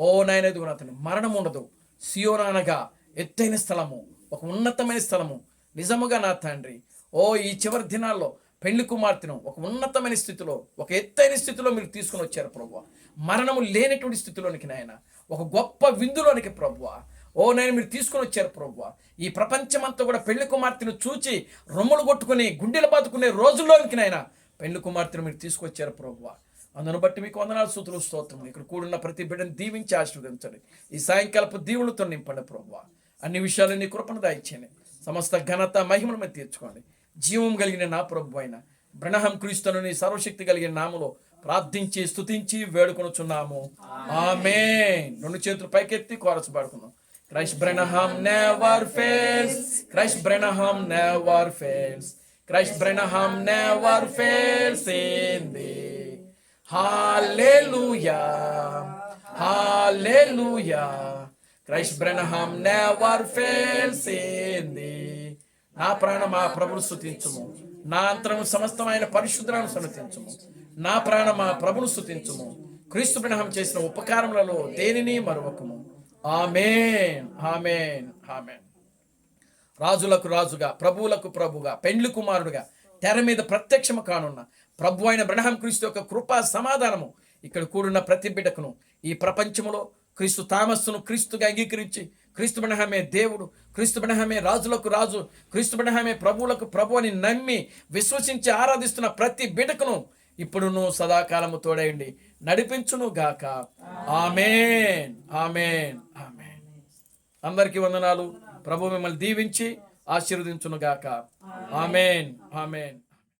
ఓ నాయన, ఎదుగు అతను మరణం ఉండదు, సియోను అనగా ఎత్తైన స్థలము, ఒక ఉన్నతమైన స్థలము. నిజముగా నా తండ్రి, ఓ ఈ చివరి దినాల్లో పెళ్లి కుమార్తెను ఒక ఉన్నతమైన స్థితిలో, ఒక ఎత్తైన స్థితిలో మీరు తీసుకుని వచ్చారు ప్రభువా. మరణము లేనటువంటి స్థితిలోనికి నాయన, ఒక గొప్ప విందులోనికి ప్రభువా, ఓ నేను మీరు తీసుకుని వచ్చారు ప్రభువా. ఈ ప్రపంచమంతా కూడా పెళ్లి కుమార్తెను చూచి రొమ్ములు కొట్టుకుని గుండెలు బాదుకునే రోజుల్లోనికి నాయన పెళ్లి కుమార్తెను మీరు తీసుకొచ్చారు ప్రభువా. అందును బట్టి మీకు వందనాలు, స్తుతులు, స్తోత్రములు. ఇక్కడ కూడున్న ప్రతి బిడ్డను దీవించి ఆశీర్వదించండి. ఈ సాయంకాలపు దీవులతో నింపండి ప్రభువా. అన్ని విషయాలు నీ కృపను దాయిచ్చేయండి. సమస్త ఘనత మహిమను మీద తీర్చుకోండి. జీవం కలిగిన నా ప్రభు అయిన బ్రహ్మ క్రీస్తును నీ సర్వశక్తి కలిగిన నామములో ప్రార్థించి స్తుతించి వేడుకొనుచున్నాము. ఆమేన్. రెండు చేతులు పైకెత్తి కోరస్ పాడుకుందాం. Christ Branham never fails. Christ Branham never fails. Christ Branham never fails in thee. Hallelujah. Hallelujah. Christ Branham never fails in thee. నా ప్రాణమా ప్రభును స్తుతించుము, నా అంతరము సమస్తమైన పరిశుద్ధులను సన్నతించుము. నా ప్రాణమా ప్రభును స్తుతించుము, క్రీస్తు బ్రహ్మ చేసిన ఉపకారములలో దేనిని మరొకము. ఆమేన్, ఆమేన్, ఆమేన్. రాజులకు రాజుగా, ప్రభువులకు ప్రభుగా, పెండ్లి కుమారుడుగా తెర మీద ప్రత్యక్షము కానున్న ప్రభు అయిన బ్రహ్మ క్రీస్తు యొక్క కృపా సమాధానము ఇక్కడ కూడున్న ప్రతి బిడ్డకును, ఈ ప్రపంచములో క్రీస్తు తామస్సును క్రీస్తుగా అంగీకరించి క్రీస్తు బ్రహ్మే దేవుడు, క్రీస్తు బ్రహ్మే రాజులకు రాజు, క్రీస్తు బ్రహ్మే ప్రభువులకు ప్రభు అని నమ్మి విశ్వసించి ఆరాధిస్తున్న ప్రతి బిడ్డకును ఇప్పుడును సదాకాలము తోడయండి, నడిపించును గాక. ఆమేన్, ఆమేన్, ఆమేన్. అందరికీ వందనాలు. ప్రభు మిమ్మల్ని దీవించి ఆశీర్వదించును గాక. ఆమేన్, ఆమేన్.